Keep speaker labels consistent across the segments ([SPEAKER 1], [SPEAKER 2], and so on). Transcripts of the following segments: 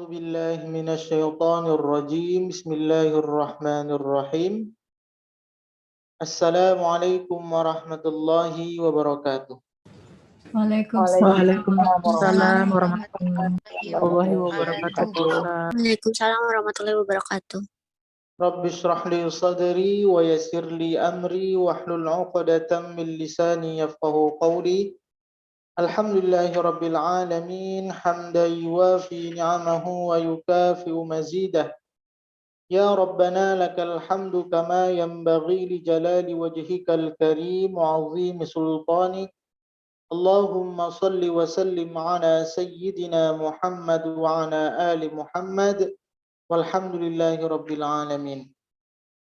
[SPEAKER 1] بالله من الشيطان الرجيم بسم الله الرحمن الرحيم السلام عليكم ورحمة الله وبركاته.
[SPEAKER 2] Waalaikumsalam
[SPEAKER 3] Waalaikumsalam
[SPEAKER 2] warahmatullahi
[SPEAKER 3] warahmatullahi wabarakatuh.
[SPEAKER 2] wabarakatuh.
[SPEAKER 3] Ustaz.
[SPEAKER 4] Waalaikumsalam warahmatullahi wabarakatuh.
[SPEAKER 1] رب اشرح لي صدري ويسر لي أمري واحلل عقدة من لساني يفقه قولي. الحمد لله رب العالمين حمدا يوافي نعمه ويكافئ مزيده. يا ربنا لك الحمد كما ينبغي لجلال وجهك الكريم وعظيم سلطانك. اللهم صل وسلم على سيدنا محمد وعلى آل محمد والحمد لله رب العالمين.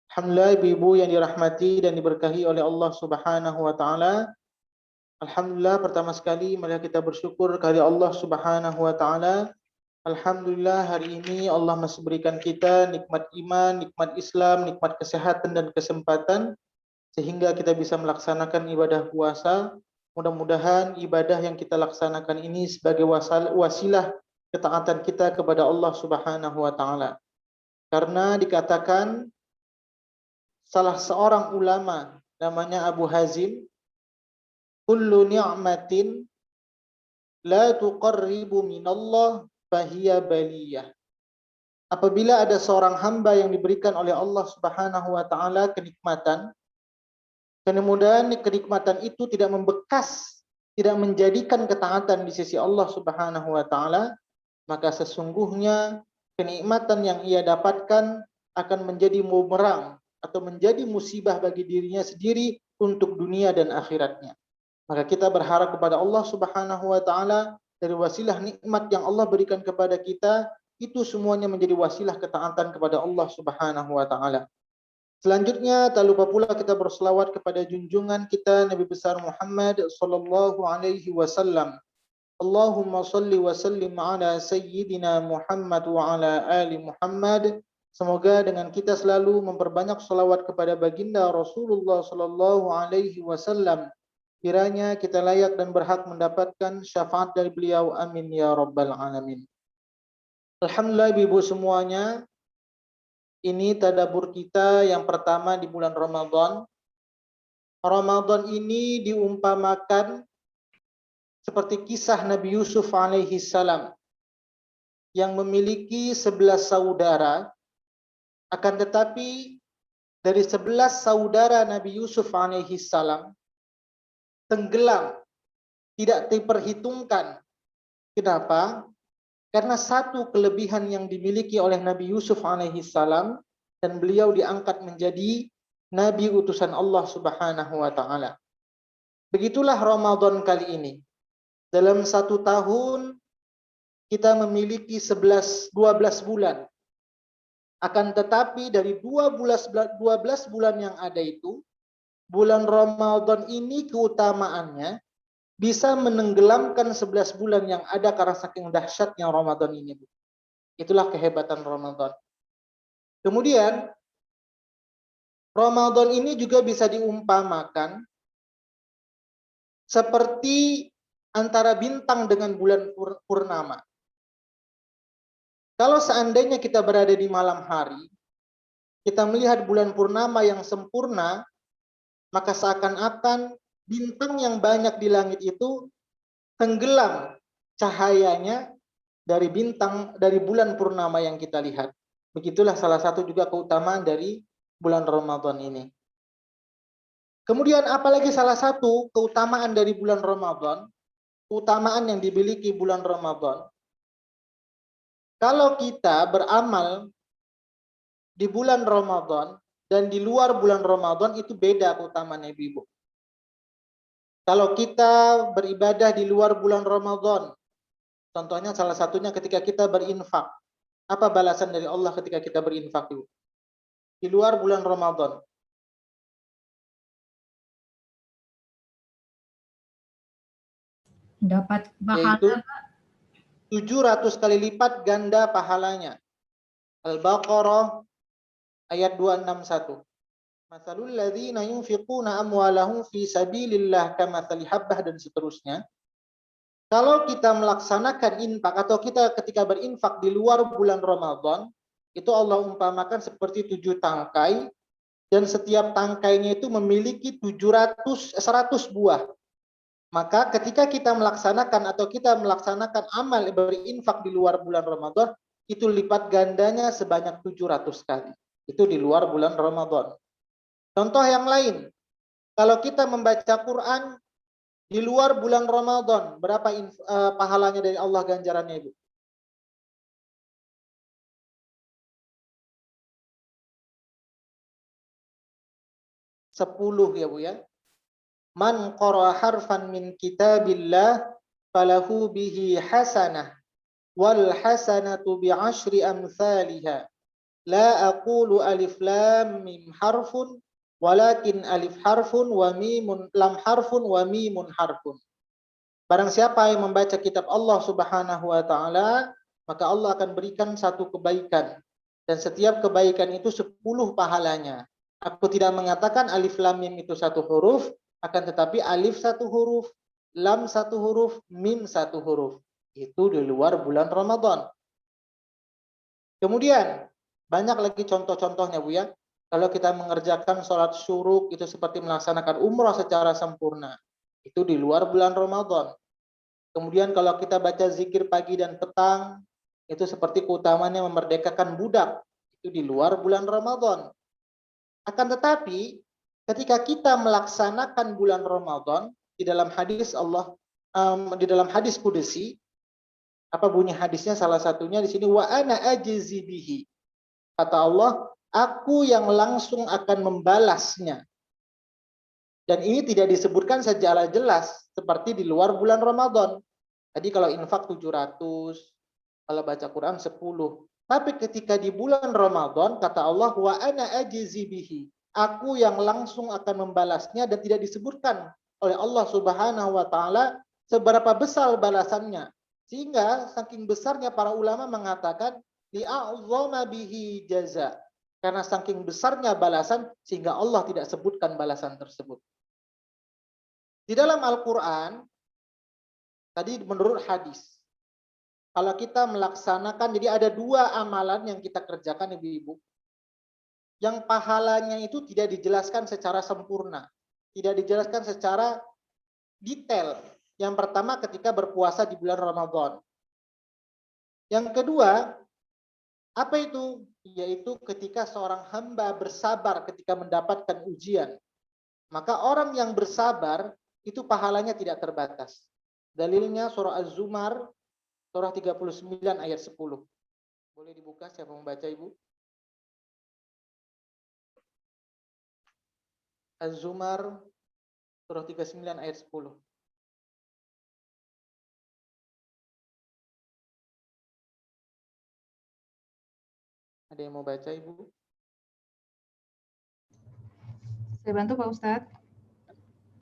[SPEAKER 1] Alhamdulillah ibu-ibu yang dirahmati dan diberkahi oleh Allah Subhanahu wa taala. Alhamdulillah pertama sekali mari kita bersyukur kepada Allah Subhanahu wa taala. Alhamdulillah hari ini Allah masih berikan kita nikmat iman, nikmat Islam, nikmat kesehatan dan kesempatan sehingga kita bisa melaksanakan ibadah puasa. Mudah-mudahan ibadah yang kita laksanakan ini sebagai wasilah ketaatan kita kepada Allah Subhanahu wa taala. Karena dikatakan salah seorang ulama namanya Abu Hazim, kullu ni'matin la tuqarribu minallah fahiya baliyah. Apabila ada seorang hamba yang diberikan oleh Allah Subhanahu wa taala kenikmatan, kemudian kenikmatan itu tidak membekas, tidak menjadikan ketaatan di sisi Allah Subhanahu wa taala, maka sesungguhnya kenikmatan yang ia dapatkan akan menjadi bumerang atau menjadi musibah bagi dirinya sendiri untuk dunia dan akhiratnya. Maka kita berharap kepada Allah Subhanahu wa taala dari wasilah nikmat yang Allah berikan kepada kita itu semuanya menjadi wasilah ketaatan kepada Allah Subhanahu wa taala. Selanjutnya tak lupa pula kita berselawat kepada junjungan kita Nabi besar Muhammad sallallahu alaihi wasallam. Allahumma salli wa sallim ala sayyidina Muhammad wa ala ali Muhammad. Semoga dengan kita selalu memperbanyak selawat kepada baginda Rasulullah sallallahu alaihi wasallam, kiranya kita layak dan berhak mendapatkan syafaat dari beliau. Amin ya rabbal alamin. Alhamdulillah ibu semuanya, ini tadabbur kita yang pertama di bulan Ramadan. Ramadan ini diumpamakan seperti kisah Nabi Yusuf alaihi salam yang memiliki 11 saudara, akan tetapi dari 11 saudara Nabi Yusuf alaihi salam tenggelam, tidak diperhitungkan. Kenapa? Karena satu kelebihan yang dimiliki oleh Nabi Yusuf alaihi salam dan beliau diangkat menjadi nabi utusan Allah Subhanahu wa taala. Begitulah Ramadan kali ini. Dalam satu tahun kita memiliki 12 bulan. Akan tetapi dari 12 bulan yang ada itu, bulan Ramadan ini keutamaannya bisa menenggelamkan 11 bulan yang ada karena saking dahsyatnya Ramadan ini. Itulah kehebatan Ramadan. Kemudian Ramadan ini juga bisa diumpamakan seperti antara bintang dengan bulan purnama. Kalau seandainya kita berada di malam hari, kita melihat bulan purnama yang sempurna, maka seakan-akan bintang yang banyak di langit itu tenggelam cahayanya dari bulan purnama yang kita lihat. Begitulah salah satu juga keutamaan dari bulan Ramadan ini. Kemudian apalagi salah satu keutamaan dari bulan Ramadan, keutamaan yang dimiliki bulan Ramadan. Kalau kita beramal di bulan Ramadan dan di luar bulan Ramadan itu beda keutamaan ibu-ibu. Kalau kita beribadah di luar bulan Ramadan, contohnya salah satunya ketika kita berinfak. Apa balasan dari Allah ketika kita berinfak itu? Di luar bulan Ramadan.
[SPEAKER 2] Dapat
[SPEAKER 1] Yaitu
[SPEAKER 2] pahala
[SPEAKER 1] 700 kali lipat ganda pahalanya. Al-Baqarah ayat 261. Masalul ladzina yunfiquna amwalahum fi sabilillah kamatsali habbah dan seterusnya. Kalau kita melaksanakan infak atau kita ketika berinfak di luar bulan Ramadan, itu Allah umpamakan seperti 7 tangkai dan setiap tangkainya itu memiliki 100 buah. Maka ketika kita melaksanakan atau kita melaksanakan amal berinfak di luar bulan Ramadan, itu lipat gandanya sebanyak 700 kali. Itu di luar bulan Ramadan. Contoh yang lain, kalau kita membaca Quran di luar bulan Ramadan, berapa pahalanya dari Allah ganjarannya, Ibu? Sepuluh ya, Bu ya. Man qara harfan min kitabillah falahu bihi hasanah wal hasanatu bi asyri amsalihha. La aqulu alif lam mim harfun walakin alif harfun wa mimun lam harfun wa mimun harfun. Barang siapa yang membaca kitab Allah Subhanahu wa taala, maka Allah akan berikan satu kebaikan dan setiap kebaikan itu 10 pahalanya. Aku tidak mengatakan alif lam mim itu satu huruf, akan tetapi alif satu huruf, lam satu huruf, mim satu huruf. Itu di luar bulan Ramadan. Kemudian banyak lagi contoh-contohnya, Bu ya. Kalau kita mengerjakan sholat syuruk itu seperti melaksanakan umrah secara sempurna. Itu di luar bulan Ramadan. Kemudian kalau kita baca zikir pagi dan petang, itu seperti keutamaannya memerdekakan budak. Itu di luar bulan Ramadan. Akan tetapi, ketika kita melaksanakan bulan Ramadan, di dalam hadis Allah, di dalam hadis kudusi, apa bunyi hadisnya? Salah satunya di sini, wa ana ajzi bihi. Kata Allah, aku yang langsung akan membalasnya. Dan ini tidak disebutkan secara jelas seperti di luar bulan Ramadan. Tadi kalau infak 700, kalau baca Quran 10. Tapi ketika di bulan Ramadan kata Allah wa ana ajzi bihi. Aku yang langsung akan membalasnya dan tidak disebutkan oleh Allah Subhanahu wa taala seberapa besar balasannya. Sehingga saking besarnya para ulama mengatakan li'a'zama bihi jaza. Karena saking besarnya balasan sehingga Allah tidak sebutkan balasan tersebut. Di dalam Al-Quran, tadi menurut hadis, kalau kita melaksanakan, jadi ada 2 amalan yang kita kerjakan ibu-ibu, yang pahalanya itu tidak dijelaskan secara sempurna, tidak dijelaskan secara detail. Yang pertama ketika berpuasa di bulan Ramadan. Yang kedua, apa itu? Yaitu ketika seorang hamba bersabar ketika mendapatkan ujian. Maka orang yang bersabar, itu pahalanya tidak terbatas. Dalilnya surah Az-Zumar, surah 39 ayat 10. Boleh dibuka siapa membaca ibu? Az-Zumar, surah 39 ayat 10. Ada yang mau baca ibu?
[SPEAKER 3] Saya bantu Pak Ustadz.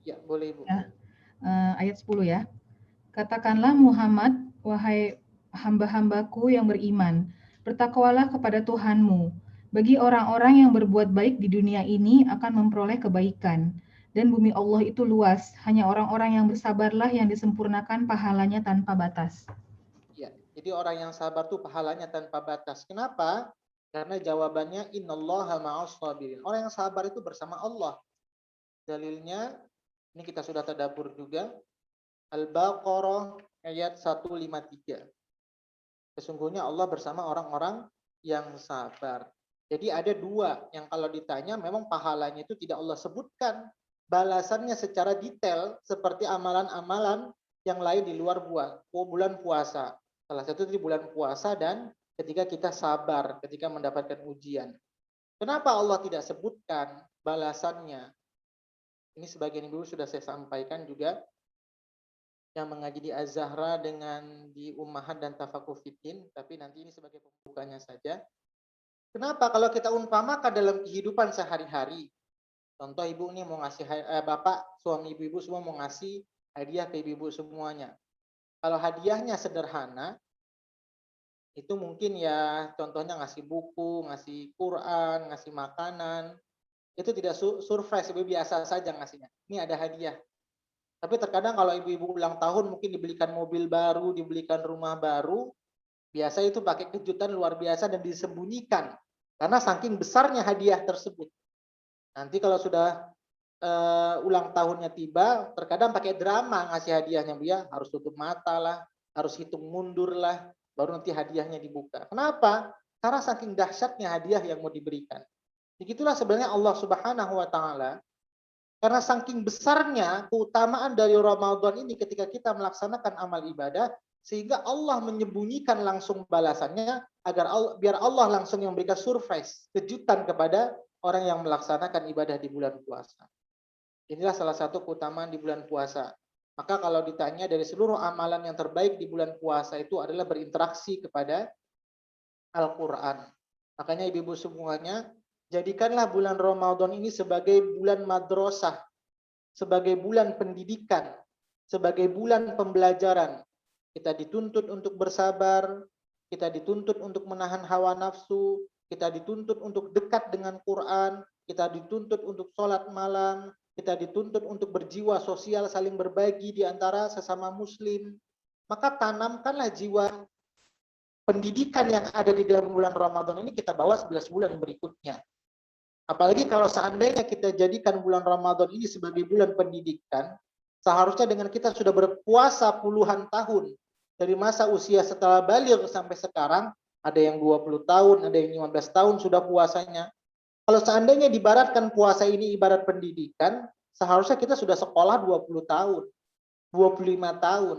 [SPEAKER 1] Ya, boleh ibu.
[SPEAKER 3] Ya. Ayat 10 ya. Katakanlah Muhammad, wahai hamba-hambaku yang beriman, bertakwalah kepada Tuhanmu. Bagi orang-orang yang berbuat baik di dunia ini akan memperoleh kebaikan. Dan bumi Allah itu luas, hanya orang-orang yang bersabarlah yang disempurnakan pahalanya tanpa batas.
[SPEAKER 1] Ya, jadi orang yang sabar tuh pahalanya tanpa batas. Kenapa? Karena jawabannya innallaha ma'as sabirin. Orang yang sabar itu bersama Allah. Dalilnya, ini kita sudah tadabbur juga. Al-Baqarah ayat 153. Sesungguhnya Allah bersama orang-orang yang sabar. Jadi ada 2 yang kalau ditanya memang pahalanya itu tidak Allah sebutkan. Balasannya secara detail seperti amalan-amalan yang lain di luar bulan puasa. Salah satu di bulan puasa dan ketika kita sabar, ketika mendapatkan ujian. Kenapa Allah tidak sebutkan balasannya? Ini sebagian ibu sudah saya sampaikan juga. Yang mengaji di Az-Zahra dengan di Ummahat dan Tafaqquh Fiddin, tapi nanti ini sebagai pembukanya saja. Kenapa? Kalau kita umpamakan dalam kehidupan sehari-hari, contoh ibu nih mau ngasih bapak, suami ibu-ibu semua mau ngasih hadiah ke ibu-ibu semuanya. Kalau hadiahnya sederhana, itu mungkin ya contohnya ngasih buku, ngasih Quran, ngasih makanan, itu tidak surprise, ibu biasa saja ngasihnya. Ini ada hadiah. Tapi terkadang kalau ibu-ibu ulang tahun mungkin dibelikan mobil baru, dibelikan rumah baru, biasa itu pakai kejutan luar biasa dan disembunyikan. Karena saking besarnya hadiah tersebut. Nanti kalau sudah ulang tahunnya tiba, terkadang pakai drama ngasih hadiahnya, Bu ya, harus tutup mata lah, harus hitung mundur lah, baru nanti hadiahnya dibuka. Kenapa? Karena saking dahsyatnya hadiah yang mau diberikan. Begitulah sebenarnya Allah Subhanahu wa taala, karena saking besarnya keutamaan dari Ramadan ini ketika kita melaksanakan amal ibadah, sehingga Allah menyembunyikan langsung balasannya biar Allah langsung yang memberikan surprise, kejutan kepada orang yang melaksanakan ibadah di bulan puasa. Inilah salah satu keutamaan di bulan puasa. Maka kalau ditanya dari seluruh amalan yang terbaik di bulan puasa itu adalah berinteraksi kepada Al-Quran. Makanya ibu-ibu semuanya, jadikanlah bulan Ramadan ini sebagai bulan madrasah, sebagai bulan pendidikan, sebagai bulan pembelajaran. Kita dituntut untuk bersabar, kita dituntut untuk menahan hawa nafsu, kita dituntut untuk dekat dengan Quran, kita dituntut untuk sholat malam, kita dituntut untuk berjiwa sosial, saling berbagi di antara sesama muslim. Maka tanamkanlah jiwa pendidikan yang ada di dalam bulan Ramadan ini kita bawa 11 bulan berikutnya. Apalagi kalau seandainya kita jadikan bulan Ramadan ini sebagai bulan pendidikan, seharusnya dengan kita sudah berpuasa puluhan tahun, dari masa usia setelah balik sampai sekarang, ada yang 20 tahun, ada yang 15 tahun sudah puasanya. Kalau seandainya dibaratkan puasa ini ibarat pendidikan, seharusnya kita sudah sekolah 20 tahun, 25 tahun.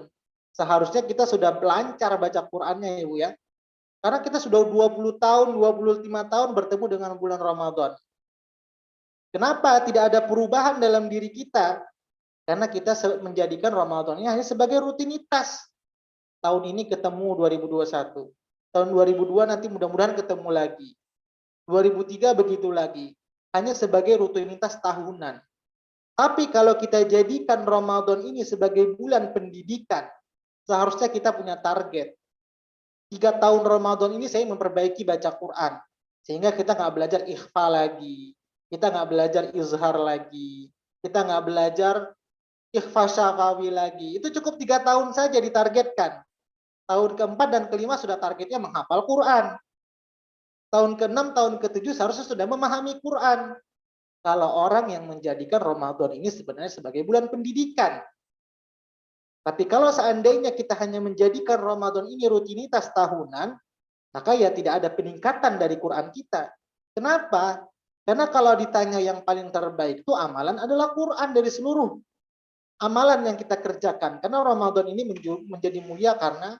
[SPEAKER 1] Seharusnya kita sudah lancar baca Qur'annya ya Bu ya. Karena kita sudah 20 tahun, 25 tahun bertemu dengan bulan Ramadan. Kenapa tidak ada perubahan dalam diri kita? Karena kita menjadikan Ramadan ini hanya sebagai rutinitas. Tahun ini ketemu 2021. Tahun 2002 nanti mudah-mudahan ketemu lagi. 2003 begitu lagi. Hanya sebagai rutinitas tahunan. Tapi kalau kita jadikan Ramadan ini sebagai bulan pendidikan, seharusnya kita punya target. 3 tahun Ramadan ini saya memperbaiki baca Quran. Sehingga kita nggak belajar ikhfa lagi. Kita nggak belajar izhar lagi. Kita nggak belajar ikhfa syafawi lagi. Itu cukup 3 tahun saja ditargetkan. Tahun keempat dan kelima sudah targetnya menghafal Quran. Tahun ke-6, tahun ke-7 seharusnya sudah memahami Quran. Kalau orang yang menjadikan Ramadan ini sebenarnya sebagai bulan pendidikan. Tapi kalau seandainya kita hanya menjadikan Ramadan ini rutinitas tahunan, maka ya tidak ada peningkatan dari Quran kita. Kenapa? Karena kalau ditanya yang paling terbaik itu amalan adalah Quran dari seluruh amalan yang kita kerjakan. Karena Ramadan ini menjadi mulia karena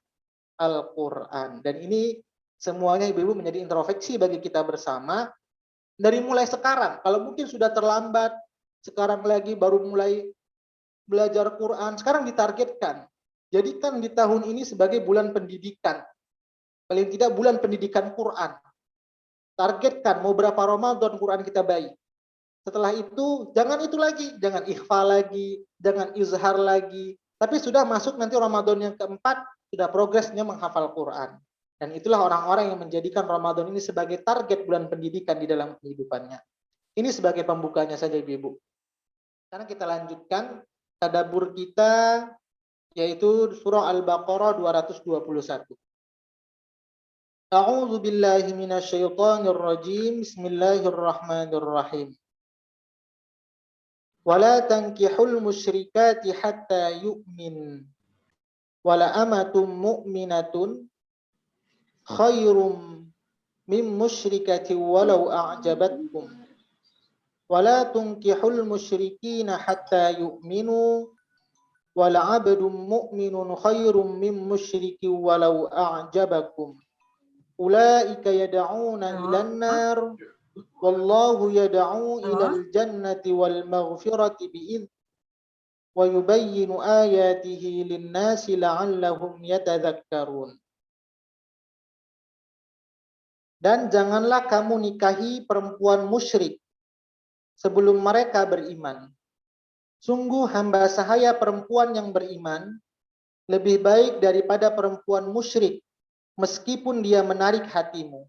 [SPEAKER 1] Al-Quran. Dan ini semuanya ibu-ibu menjadi introspeksi bagi kita bersama. Dari mulai sekarang, kalau mungkin sudah terlambat, sekarang lagi baru mulai belajar Quran, sekarang ditargetkan. Jadikan di tahun ini sebagai bulan pendidikan. Paling tidak bulan pendidikan Quran. Targetkan mau berapa Ramadan Quran kita baik. Setelah itu, jangan itu lagi. Jangan ikhfa lagi, jangan izhar lagi. Tapi sudah masuk nanti Ramadan yang keempat, sudah progresnya menghafal Quran. Dan itulah orang-orang yang menjadikan Ramadan ini sebagai target bulan pendidikan di dalam kehidupannya. Ini sebagai pembukanya saja Ibu-ibu. Sekarang kita lanjutkan tadabbur kita, yaitu surah Al-Baqarah 221. A'udzu billahi minasyaitonir rajim. Bismillahirrahmanirrahim. Wala tankihul musyrikati hatta yu'min. Wala amatum mu'minatun khairum min musyrikati walau a'jabatkum. Wala tunkihul musyrikina hatta yu'minu. Wala abdun mu'minun khairum min musyriki walau a'jabakum. Ulaika yad'una ilan nar. Wallahu yad'u ilal jannati wal maghfirati bi'idh wa yubayyinu ayatihi lin-nasi la'allahum yatadhakkarun. Dan janganlah kamu nikahi perempuan musyrik sebelum mereka beriman. Sungguh hamba sahaya perempuan yang beriman lebih baik daripada perempuan musyrik meskipun dia menarik hatimu.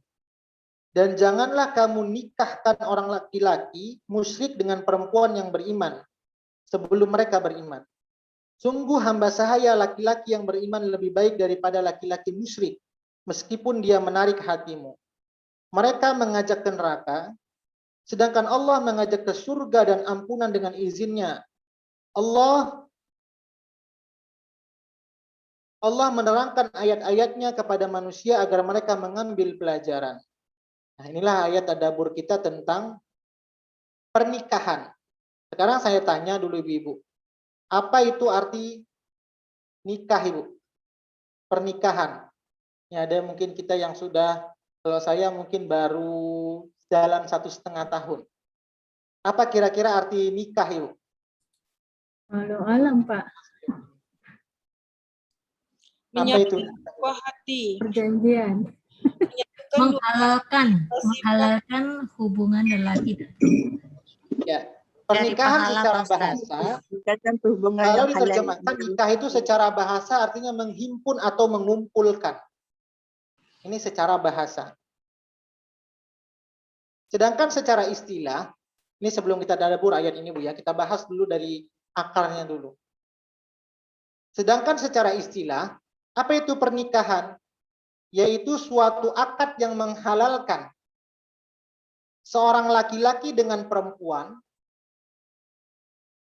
[SPEAKER 1] Dan janganlah kamu nikahkan orang laki-laki musyrik dengan perempuan yang beriman sebelum mereka beriman. Sungguh hamba sahaya laki-laki yang beriman lebih baik daripada laki-laki musyrik, meskipun dia menarik hatimu. Mereka mengajak ke neraka, sedangkan Allah mengajak ke surga dan ampunan dengan izinnya. Allah menerangkan ayat-ayatnya kepada manusia agar mereka mengambil pelajaran. Nah, inilah ayat tadabbur kita tentang pernikahan. Sekarang saya tanya dulu Ibu, apa itu arti nikah Ibu? Pernikahan. Ya, ada mungkin kita yang sudah, kalau saya mungkin baru jalan 1,5 tahun. Apa kira-kira arti nikah Ibu?
[SPEAKER 2] Walau alam, Pak.
[SPEAKER 1] Apa itu?
[SPEAKER 5] Buah hati.
[SPEAKER 2] Perjanjian.
[SPEAKER 6] Menghalalkan hubungan lelaki dan
[SPEAKER 1] Ya, pernikahan secara bahasa, kalau diterjemahkan nikah itu secara bahasa artinya menghimpun atau mengumpulkan. Ini secara bahasa. Sedangkan secara istilah, ini sebelum kita tadabbur ayat ini Bu ya, kita bahas dulu dari akarnya dulu. Sedangkan secara istilah, apa itu pernikahan? Yaitu suatu akad yang menghalalkan seorang laki-laki dengan perempuan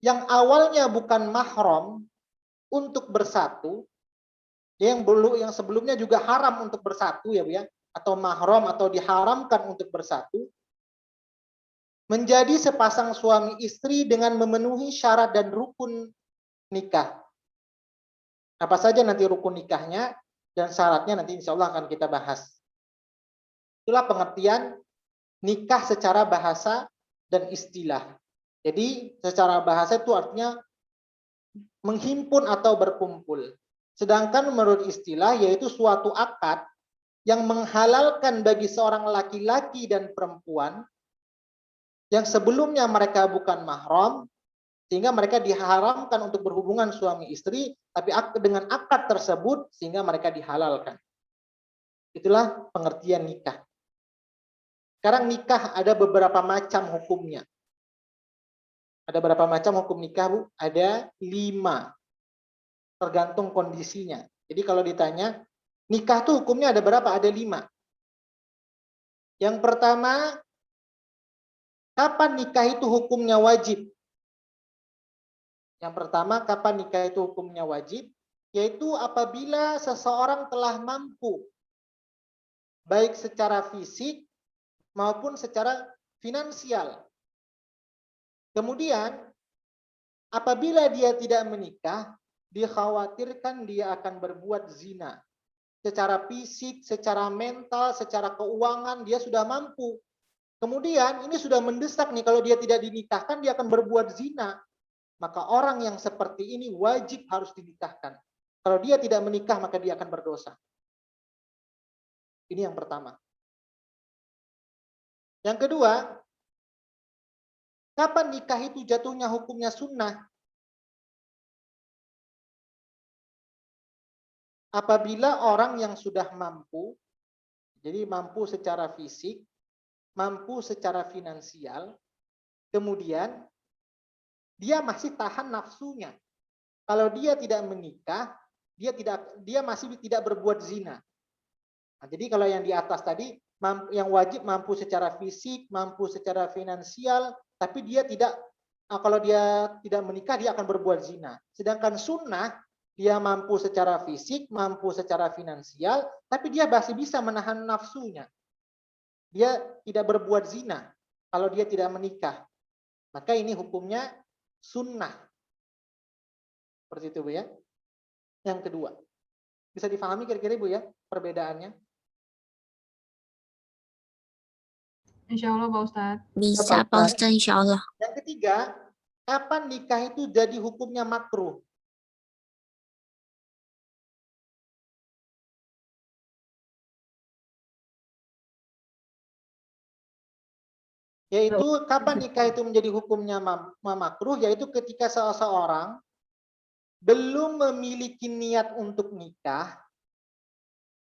[SPEAKER 1] yang awalnya bukan mahram untuk bersatu, yang sebelumnya juga haram untuk bersatu ya Bu ya, atau mahram atau diharamkan untuk bersatu, menjadi sepasang suami istri dengan memenuhi syarat dan rukun nikah. Apa saja nanti rukun nikahnya dan syaratnya nanti insya Allah akan kita bahas. Itulah pengertian nikah secara bahasa dan istilah. Jadi secara bahasa itu artinya menghimpun atau berkumpul. Sedangkan menurut istilah yaitu suatu akad yang menghalalkan bagi seorang laki-laki dan perempuan yang sebelumnya mereka bukan mahram, sehingga mereka diharamkan untuk berhubungan suami istri, tapi dengan akad tersebut sehingga mereka dihalalkan. Itulah pengertian nikah. Sekarang nikah ada beberapa macam hukumnya. Ada berapa macam hukum nikah Bu? Ada 5. Tergantung kondisinya. Jadi kalau ditanya, nikah tuh hukumnya ada berapa? Ada 5. Yang pertama, kapan nikah itu hukumnya wajib? Yang pertama, kapan nikah itu hukumnya wajib? Yaitu apabila seseorang telah mampu, baik secara fisik maupun secara finansial. Kemudian, apabila dia tidak menikah, dikhawatirkan dia akan berbuat zina. Secara fisik, secara mental, secara keuangan, dia sudah mampu. Kemudian, ini sudah mendesak nih, kalau dia tidak dinikahkan, dia akan berbuat zina. Maka orang yang seperti ini wajib harus dinikahkan. Kalau dia tidak menikah, maka dia akan berdosa. Ini yang pertama. Yang kedua, kapan nikah itu jatuhnya hukumnya sunnah? Apabila orang yang sudah mampu, jadi mampu secara fisik, mampu secara finansial, kemudian dia masih tahan nafsunya. Kalau dia tidak menikah, dia masih tidak berbuat zina. Nah, jadi kalau yang di atas tadi, yang wajib mampu secara fisik, mampu secara finansial, tapi dia tidak, kalau dia tidak menikah, dia akan berbuat zina. Sedangkan sunnah, dia mampu secara fisik, mampu secara finansial, tapi dia masih bisa menahan nafsunya. Dia tidak berbuat zina kalau dia tidak menikah. Maka ini hukumnya sunnah. Seperti itu Bu ya. Yang kedua. Bisa difahami kira-kira Bu ya perbedaannya?
[SPEAKER 3] Insya Allah Pak Ustadz.
[SPEAKER 4] Bisa Pak Ustadz, insya Allah.
[SPEAKER 1] Yang ketiga, kapan nikah itu jadi hukumnya makruh? Yaitu kapan nikah itu menjadi hukumnya makruh, yaitu ketika seseorang belum memiliki niat untuk nikah,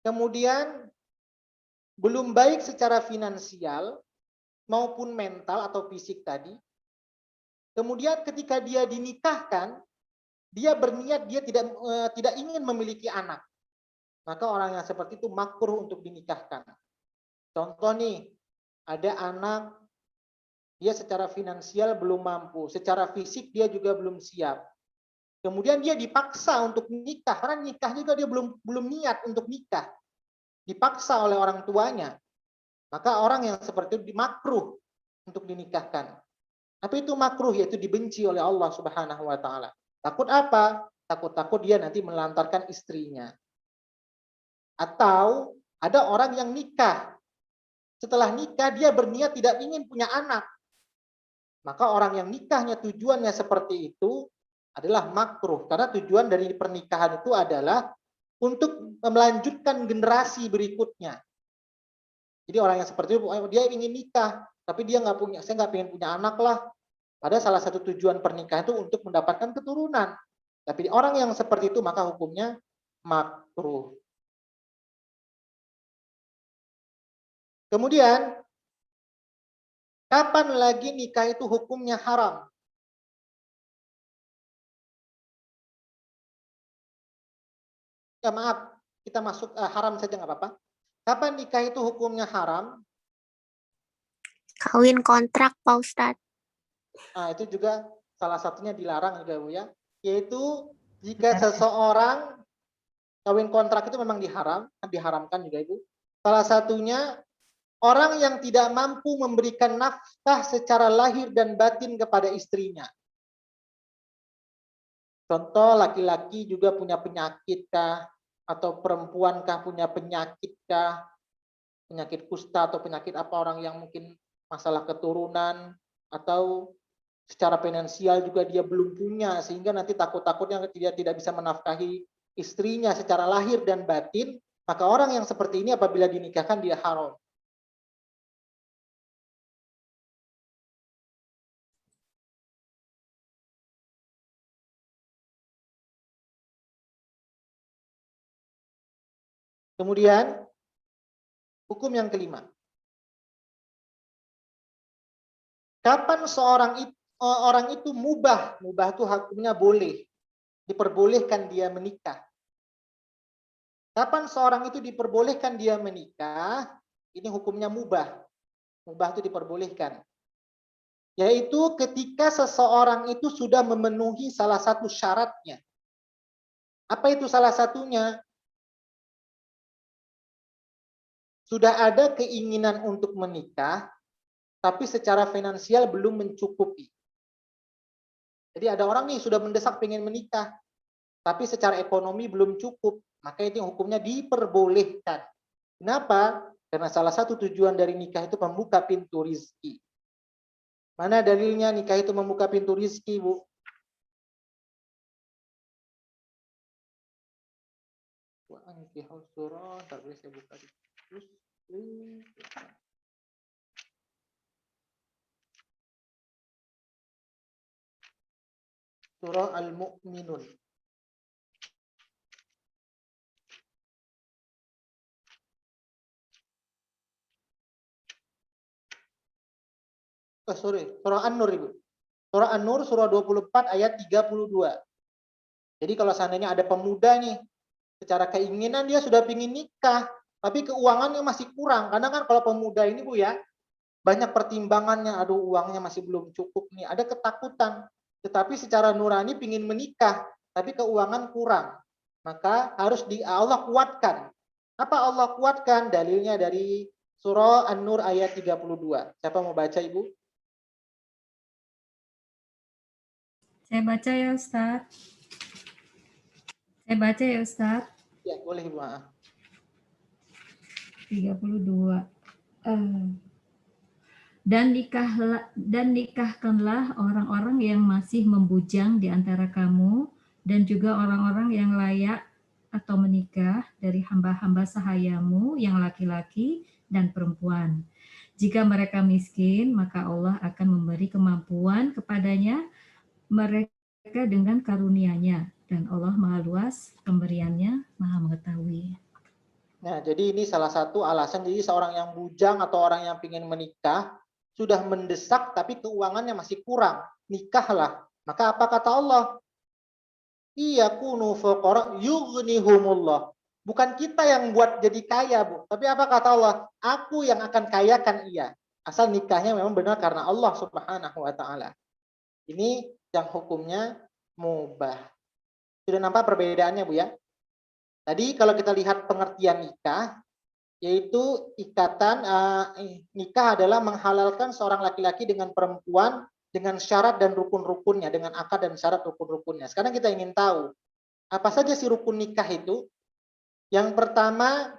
[SPEAKER 1] kemudian belum baik secara finansial maupun mental atau fisik tadi, kemudian ketika dia dinikahkan, dia berniat dia tidak ingin memiliki anak, maka orang yang seperti itu makruh untuk dinikahkan. Contoh nih, ada anak, dia secara finansial belum mampu, secara fisik dia juga belum siap. Kemudian dia dipaksa untuk nikah, karena nikah juga dia belum niat untuk nikah. Dipaksa oleh orang tuanya. Maka orang yang seperti itu makruh untuk dinikahkan. Tapi itu makruh, yaitu dibenci oleh Allah Subhanahu wa taala. Takut apa? Takut dia nanti melantarkan istrinya. Atau ada orang yang nikah. Setelah nikah dia berniat tidak ingin punya anak. Maka orang yang nikahnya tujuannya seperti itu adalah makruh, karena tujuan dari pernikahan itu adalah untuk melanjutkan generasi berikutnya. Jadi orang yang seperti itu dia ingin nikah, tapi dia nggak punya, saya nggak pengen punya anak lah. Padahal salah satu tujuan pernikahan itu untuk mendapatkan keturunan. Tapi orang yang seperti itu maka hukumnya makruh. Kemudian kapan lagi nikah itu hukumnya haram? Ya maaf, kita masuk haram saja nggak apa-apa. Kapan nikah itu hukumnya haram?
[SPEAKER 4] Kawin kontrak, Pak Ustadz.
[SPEAKER 1] Nah, itu juga salah satunya dilarang juga Bu ya. Yaitu jika seseorang kawin kontrak itu memang diharamkan juga Ibu. Salah satunya orang yang tidak mampu memberikan nafkah secara lahir dan batin kepada istrinya. Contoh laki-laki juga punya penyakit kah, atau perempuan kah punya penyakit kah, penyakit kusta atau penyakit apa, orang yang mungkin masalah keturunan, atau secara finansial juga dia belum punya, sehingga nanti takut-takutnya dia tidak bisa menafkahi istrinya secara lahir dan batin, maka orang yang seperti ini apabila dinikahkan dia haram. Kemudian hukum yang kelima. Kapan orang itu mubah itu hukumnya boleh, diperbolehkan dia menikah. Kapan seorang itu diperbolehkan dia menikah, ini hukumnya mubah itu diperbolehkan. Yaitu ketika seseorang itu sudah memenuhi salah satu syaratnya. Apa itu salah satunya? Sudah ada keinginan untuk menikah, tapi secara finansial belum mencukupi. Jadi ada orang nih sudah mendesak pengen menikah, tapi secara ekonomi belum cukup, maka itu hukumnya diperbolehkan. Kenapa? Karena salah satu tujuan dari nikah itu membuka pintu rizki. Mana dalilnya nikah itu membuka pintu rizki, Bu? Tak boleh saya buka. Surah Al-Mu'minun. Surah An-Nur, Ibu. Surah An-Nur, surah 24 ayat 32. Jadi kalau seandainya ada pemuda nih, secara keinginan dia sudah ingin nikah, tapi keuangannya masih kurang. Karena kan kalau pemuda ini Bu ya, banyak pertimbangannya, aduh uangnya masih belum cukup nih, ada ketakutan. Tetapi secara nurani ingin menikah, tapi keuangan kurang. Maka harus Allah kuatkan. Apa Allah kuatkan? Dalilnya dari surah An-Nur ayat 32. Siapa mau baca, Ibu?
[SPEAKER 6] Saya baca ya Ustaz. Saya baca ya Ustaz.
[SPEAKER 1] Ya, boleh Ibu.
[SPEAKER 6] 32. Dan nikahkanlah orang-orang yang masih membujang di antara kamu, dan juga orang-orang yang layak atau menikah dari hamba-hamba sahayamu yang laki-laki dan perempuan. Jika mereka miskin, maka Allah akan memberi kemampuan kepadanya mereka dengan karunia-Nya, dan Allah Maha Luas pemberiannya, Maha mengetahui.
[SPEAKER 1] Nah, jadi ini salah satu alasan, jadi seorang yang bujang atau orang yang ingin menikah sudah mendesak tapi keuangannya masih kurang, nikahlah. Maka apa kata Allah? iyakunu fuqara yughnihumullah. Bukan kita yang buat jadi kaya, Bu. Tapi apa kata Allah? Aku yang akan kayakan ia. Asal nikahnya memang benar karena Allah Subhanahu wa taala. Ini yang hukumnya mubah. Sudah nampak perbedaannya, Bu ya? Tadi kalau kita lihat pengertian nikah, yaitu ikatan nikah adalah menghalalkan seorang laki-laki dengan perempuan dengan syarat dan rukun-rukunnya, dengan akad dan syarat rukun-rukunnya. Sekarang kita ingin tahu, apa saja sih rukun nikah itu? Yang pertama,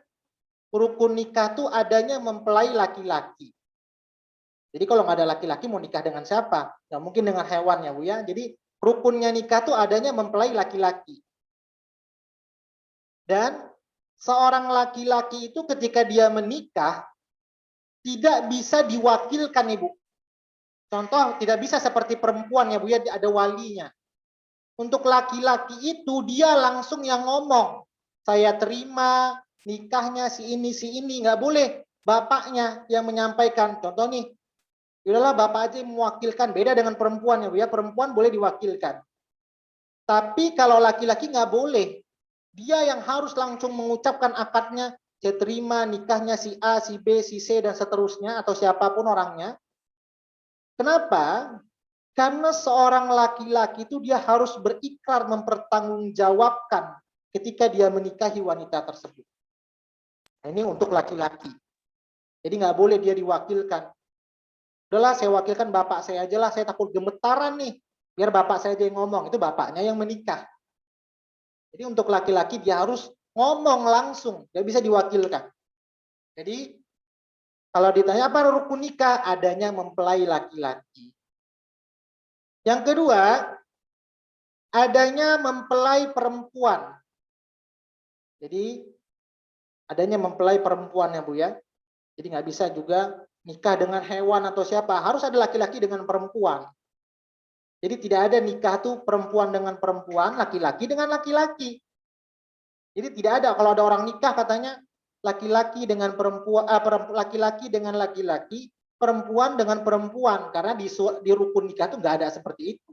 [SPEAKER 1] rukun nikah itu adanya mempelai laki-laki. Jadi kalau nggak ada laki-laki mau nikah dengan siapa? Nggak mungkin dengan hewan ya Bu ya. Jadi rukunnya nikah itu adanya mempelai laki-laki. Dan seorang laki-laki itu ketika dia menikah tidak bisa diwakilkan Ibu. Contoh tidak bisa seperti perempuan ya Bu ya, ada walinya. Untuk laki-laki itu dia langsung yang ngomong. Saya terima nikahnya si ini, nggak boleh bapaknya yang menyampaikan. Contoh nih, udahlah bapak aja yang mewakilkan. Beda dengan perempuan ya Bu ya, perempuan boleh diwakilkan. Tapi kalau laki-laki nggak boleh, dia yang harus langsung mengucapkan akadnya. Saya terima nikahnya si A, si B, si C dan seterusnya atau siapapun orangnya. Kenapa? Karena seorang laki-laki itu dia harus berikrar mempertanggungjawabkan ketika dia menikahi wanita tersebut. Nah, ini untuk laki-laki. Jadi nggak boleh dia diwakilkan. Udahlah saya wakilkan bapak saya aja lah, saya takut gemetaran nih. Biar bapak saya aja yang ngomong, itu bapaknya yang menikah. Jadi untuk laki-laki dia harus ngomong langsung, nggak bisa diwakilkan. Jadi kalau ditanya apa rukun nikah, adanya mempelai laki-laki. Yang kedua, adanya mempelai perempuan. Jadi adanya mempelai perempuan ya Bu ya. Jadi nggak bisa juga nikah dengan hewan atau siapa. Harus ada laki-laki dengan perempuan. Jadi tidak ada nikah tuh perempuan dengan perempuan, laki-laki dengan laki-laki. Jadi tidak ada kalau ada orang nikah katanya laki-laki dengan perempuan, laki-laki dengan laki-laki, perempuan dengan perempuan. Karena di rukun nikah tuh nggak ada seperti itu.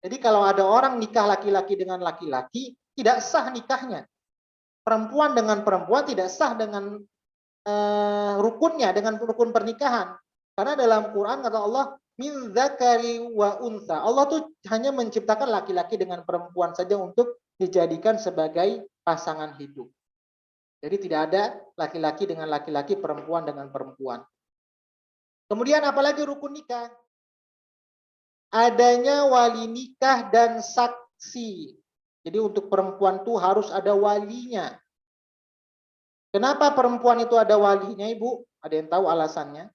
[SPEAKER 1] Jadi kalau ada orang nikah laki-laki dengan laki-laki, tidak sah nikahnya. Perempuan dengan perempuan tidak sah dengan rukunnya, dengan rukun pernikahan. Karena dalam Quran kata Allah, min dzakari wa untha. Allah tuh hanya menciptakan laki-laki dengan perempuan saja untuk dijadikan sebagai pasangan hidup. Jadi tidak ada laki-laki dengan laki-laki, perempuan dengan perempuan. Kemudian apalagi rukun nikah? Adanya wali nikah dan saksi. Jadi untuk perempuan tuh harus ada walinya. Kenapa perempuan itu ada walinya, Ibu? Ada yang tahu alasannya?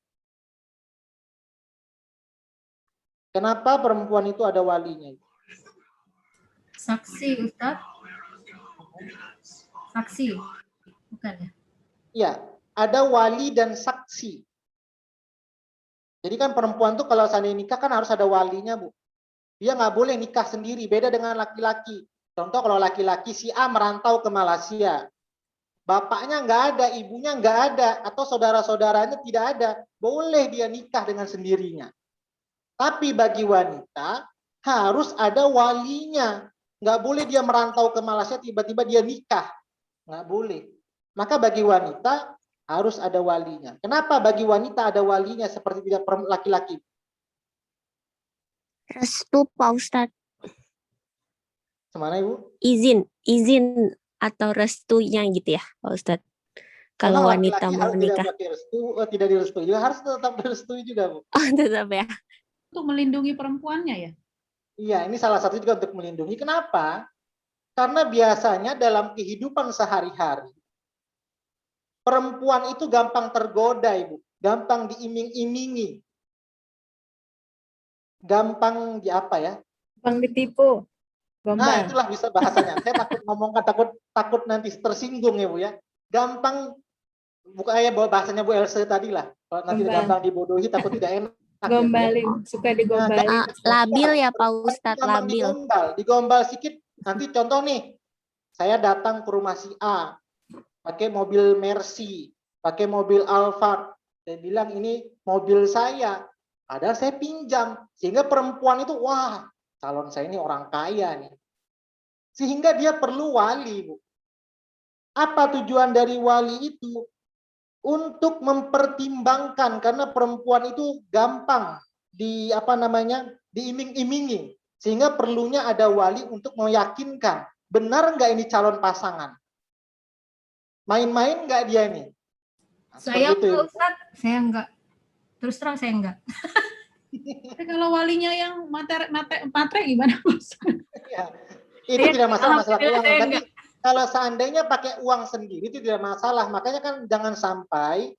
[SPEAKER 1] Kenapa perempuan itu ada walinya?
[SPEAKER 6] Saksi, Ustaz. Saksi, bukan ya?
[SPEAKER 1] Iya, ada wali dan saksi. Jadi kan perempuan tuh kalau seandainya nikah kan harus ada walinya, Bu. Dia nggak boleh nikah sendiri, beda dengan laki-laki. Contoh kalau laki-laki si A merantau ke Malaysia. Bapaknya nggak ada, ibunya nggak ada, atau saudara-saudaranya tidak ada. Boleh dia nikah dengan sendirinya. Tapi bagi wanita harus ada walinya. Nggak boleh dia merantau ke Malaysia tiba-tiba dia nikah. Nggak boleh. Maka bagi wanita harus ada walinya. Kenapa bagi wanita ada walinya seperti tidak laki-laki?
[SPEAKER 4] Restu Pak Ustadz.
[SPEAKER 1] Semana Ibu?
[SPEAKER 4] Izin atau restunya gitu ya Pak Ustadz. Kalau wanita mau nikah.
[SPEAKER 1] Tidak direstui juga harus tetap direstui juga, Bu.
[SPEAKER 4] Oh, tetap ya.
[SPEAKER 3] Untuk melindungi perempuannya ya?
[SPEAKER 1] Iya, ini salah satu juga untuk melindungi. Kenapa? Karena biasanya dalam kehidupan sehari-hari perempuan itu gampang tergoda, Ibu. Gampang diiming-imingi. Gampang di apa ya?
[SPEAKER 2] Gampang ditipu.
[SPEAKER 1] Nah,
[SPEAKER 2] Gombal.
[SPEAKER 1] itulah bisa bahasanya. Saya takut ngomongkan, takut nanti tersinggung ya, Bu ya. Gampang, bukannya bahasanya Bu Elsa tadi lah. Kalau nanti
[SPEAKER 2] Gombal.
[SPEAKER 1] gampang dibodohi, takut tidak enak.
[SPEAKER 2] Gombalin, suka digombalin.
[SPEAKER 4] Labil ya Pak Ustadz, labil.
[SPEAKER 1] Digombal sedikit. Nanti contoh nih, saya datang ke rumah si A, pakai mobil Mercy, pakai mobil Alphard. Saya bilang ini mobil saya, padahal saya pinjam. Sehingga perempuan itu, wah, calon saya ini orang kaya nih. Sehingga dia perlu wali, Bu. Apa tujuan dari wali itu? Untuk mempertimbangkan, karena perempuan itu gampang diiming-imingi, sehingga perlunya ada wali untuk meyakinkan benar nggak ini calon pasangan, main-main nggak dia ini. Nah,
[SPEAKER 6] Saya
[SPEAKER 1] seperti itu,
[SPEAKER 6] enggak,
[SPEAKER 1] Ibu.
[SPEAKER 6] Ustadz. Saya enggak. Terus terang saya enggak.
[SPEAKER 3] Tapi kalau walinya yang matre gimana, Mas?
[SPEAKER 1] Ya, itu tidak masalah
[SPEAKER 6] Alhamdulillah
[SPEAKER 1] uang,
[SPEAKER 6] saya
[SPEAKER 1] tapi
[SPEAKER 6] enggak.
[SPEAKER 1] kalau seandainya pakai uang sendiri itu tidak masalah. Makanya kan jangan sampai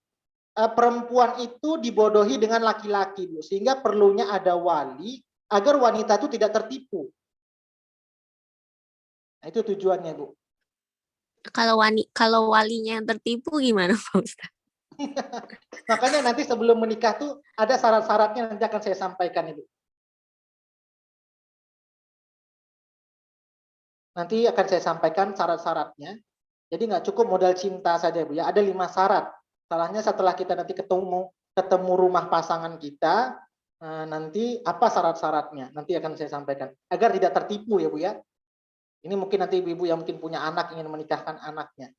[SPEAKER 1] perempuan itu dibodohi dengan laki-laki, Bu, sehingga perlunya ada wali agar wanita itu tidak tertipu. Nah, itu tujuannya, Bu.
[SPEAKER 4] Kalau walinya yang tertipu gimana, Pak Ustadz?
[SPEAKER 1] Makanya nanti sebelum menikah tuh ada syarat-syaratnya, nanti akan saya sampaikan, Ibu. Nanti akan saya sampaikan syarat-syaratnya. Jadi nggak cukup modal cinta saja, Bu, ya. Ada 5 syarat. Salahnya setelah kita nanti ketemu rumah pasangan kita, nanti apa syarat-syaratnya? Nanti akan saya sampaikan agar tidak tertipu, ya, Bu, ya. Ini mungkin nanti ibu-ibu yang mungkin punya anak ingin menikahkan anaknya.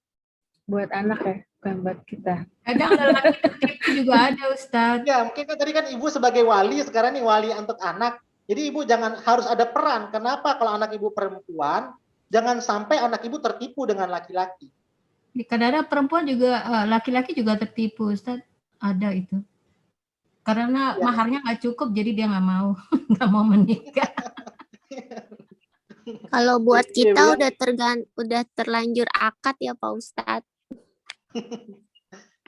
[SPEAKER 2] Buat anak ya, bukan buat kita.
[SPEAKER 6] Kadang lelaki tertipu juga ada, Ustadz.
[SPEAKER 1] Ya, mungkin kan tadi kan ibu sebagai wali, sekarang nih wali untuk anak. Jadi ibu jangan harus ada peran. Kenapa? Kalau anak ibu perempuan, jangan sampai anak ibu tertipu dengan laki-laki.
[SPEAKER 6] Kadang-kadang perempuan juga, laki-laki juga tertipu, Ustadz. Ada itu. Karena
[SPEAKER 1] Ya.
[SPEAKER 6] maharnya nggak cukup, jadi dia nggak mau, nggak mau menikah.
[SPEAKER 4] Kalau buat
[SPEAKER 1] Iya,
[SPEAKER 4] kita
[SPEAKER 1] Bu, ya.
[SPEAKER 4] udah terlanjur akad ya Pak Ustadz.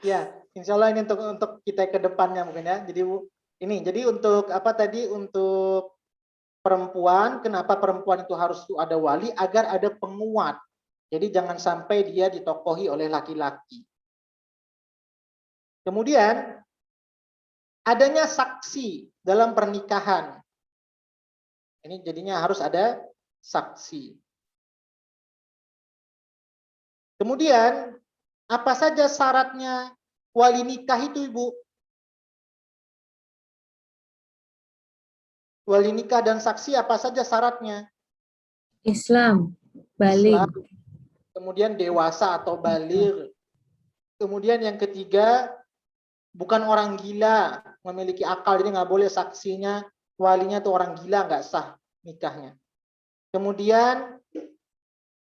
[SPEAKER 1] Ya, insya Allah ini untuk kita ke depannya mungkin ya. Jadi Bu, jadi untuk apa tadi, untuk perempuan, kenapa perempuan itu harus ada wali? Agar ada penguat. Jadi jangan sampai dia ditokohi oleh laki-laki. Kemudian adanya saksi dalam pernikahan. Ini jadinya harus ada saksi. Kemudian apa saja syaratnya wali nikah itu, Ibu? Wali nikah dan saksi apa saja syaratnya?
[SPEAKER 2] Islam, baligh.
[SPEAKER 1] Islam, kemudian dewasa atau baligh. Kemudian yang ketiga, bukan orang gila, memiliki akal, jadi nggak boleh saksinya, walinya tuh orang gila, nggak sah nikahnya. Kemudian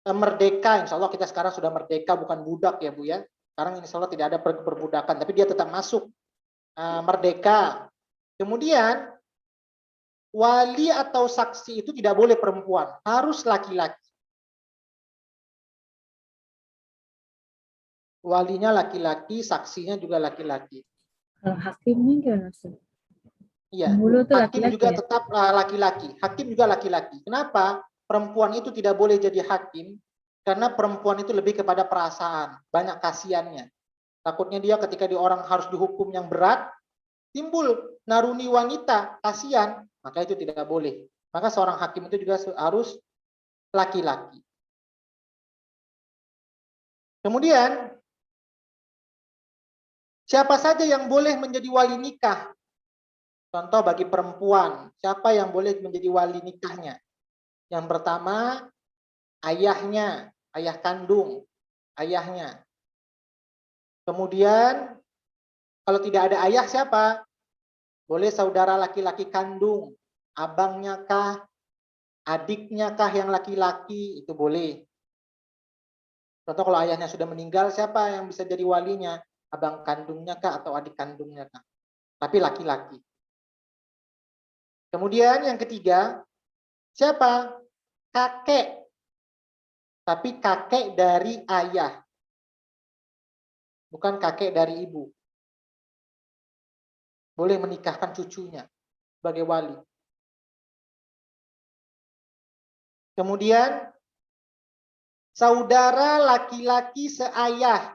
[SPEAKER 1] merdeka, insya Allah kita sekarang sudah merdeka, bukan budak ya Bu ya. Sekarang insya Allah tidak ada perbudakan, tapi dia tetap masuk merdeka. Kemudian wali atau saksi itu tidak boleh perempuan, harus laki-laki. Walinya laki-laki, saksinya juga laki-laki.
[SPEAKER 2] Kalau hakimnya gimana sih?
[SPEAKER 1] Iya,
[SPEAKER 2] Penghulu tuh
[SPEAKER 1] hakim
[SPEAKER 2] laki-laki
[SPEAKER 1] juga
[SPEAKER 2] ya?
[SPEAKER 1] tetap laki-laki. Hakim juga laki-laki. Kenapa? Perempuan itu tidak boleh jadi hakim karena perempuan itu lebih kepada perasaan, banyak kasihannya. Takutnya dia ketika orang harus dihukum yang berat, timbul naruni wanita, kasihan, maka itu tidak boleh. Maka seorang hakim itu juga harus laki-laki. Kemudian siapa saja yang boleh menjadi wali nikah? Contoh bagi perempuan, siapa yang boleh menjadi wali nikahnya? Yang pertama, ayahnya, ayah kandung, ayahnya. Kemudian, kalau tidak ada ayah siapa? Boleh saudara laki-laki kandung, abangnya kah, adiknya kah yang laki-laki, itu boleh. Contoh kalau ayahnya sudah meninggal, siapa yang bisa jadi walinya? Abang kandungnya kah atau adik kandungnya kah? Tapi laki-laki. Kemudian yang ketiga, siapa? Kakek. Tapi kakek dari ayah. Bukan kakek dari ibu. Boleh menikahkan cucunya sebagai wali. Kemudian, saudara laki-laki seayah.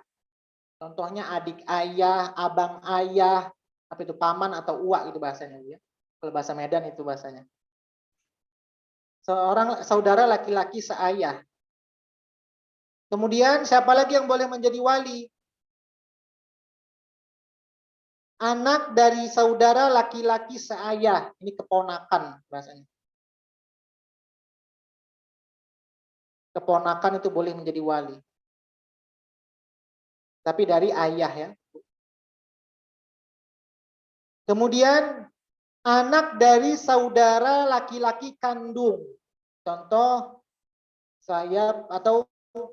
[SPEAKER 1] Contohnya adik ayah, abang ayah, apa itu, paman atau uak itu bahasanya ya. Kalau bahasa Medan itu bahasanya. Seorang saudara laki-laki seayah. Kemudian siapa lagi yang boleh menjadi wali? Anak dari saudara laki-laki seayah. Ini keponakan bahasanya. keponakan itu boleh menjadi wali. Tapi dari ayah ya. Kemudian anak dari saudara laki-laki kandung. Contoh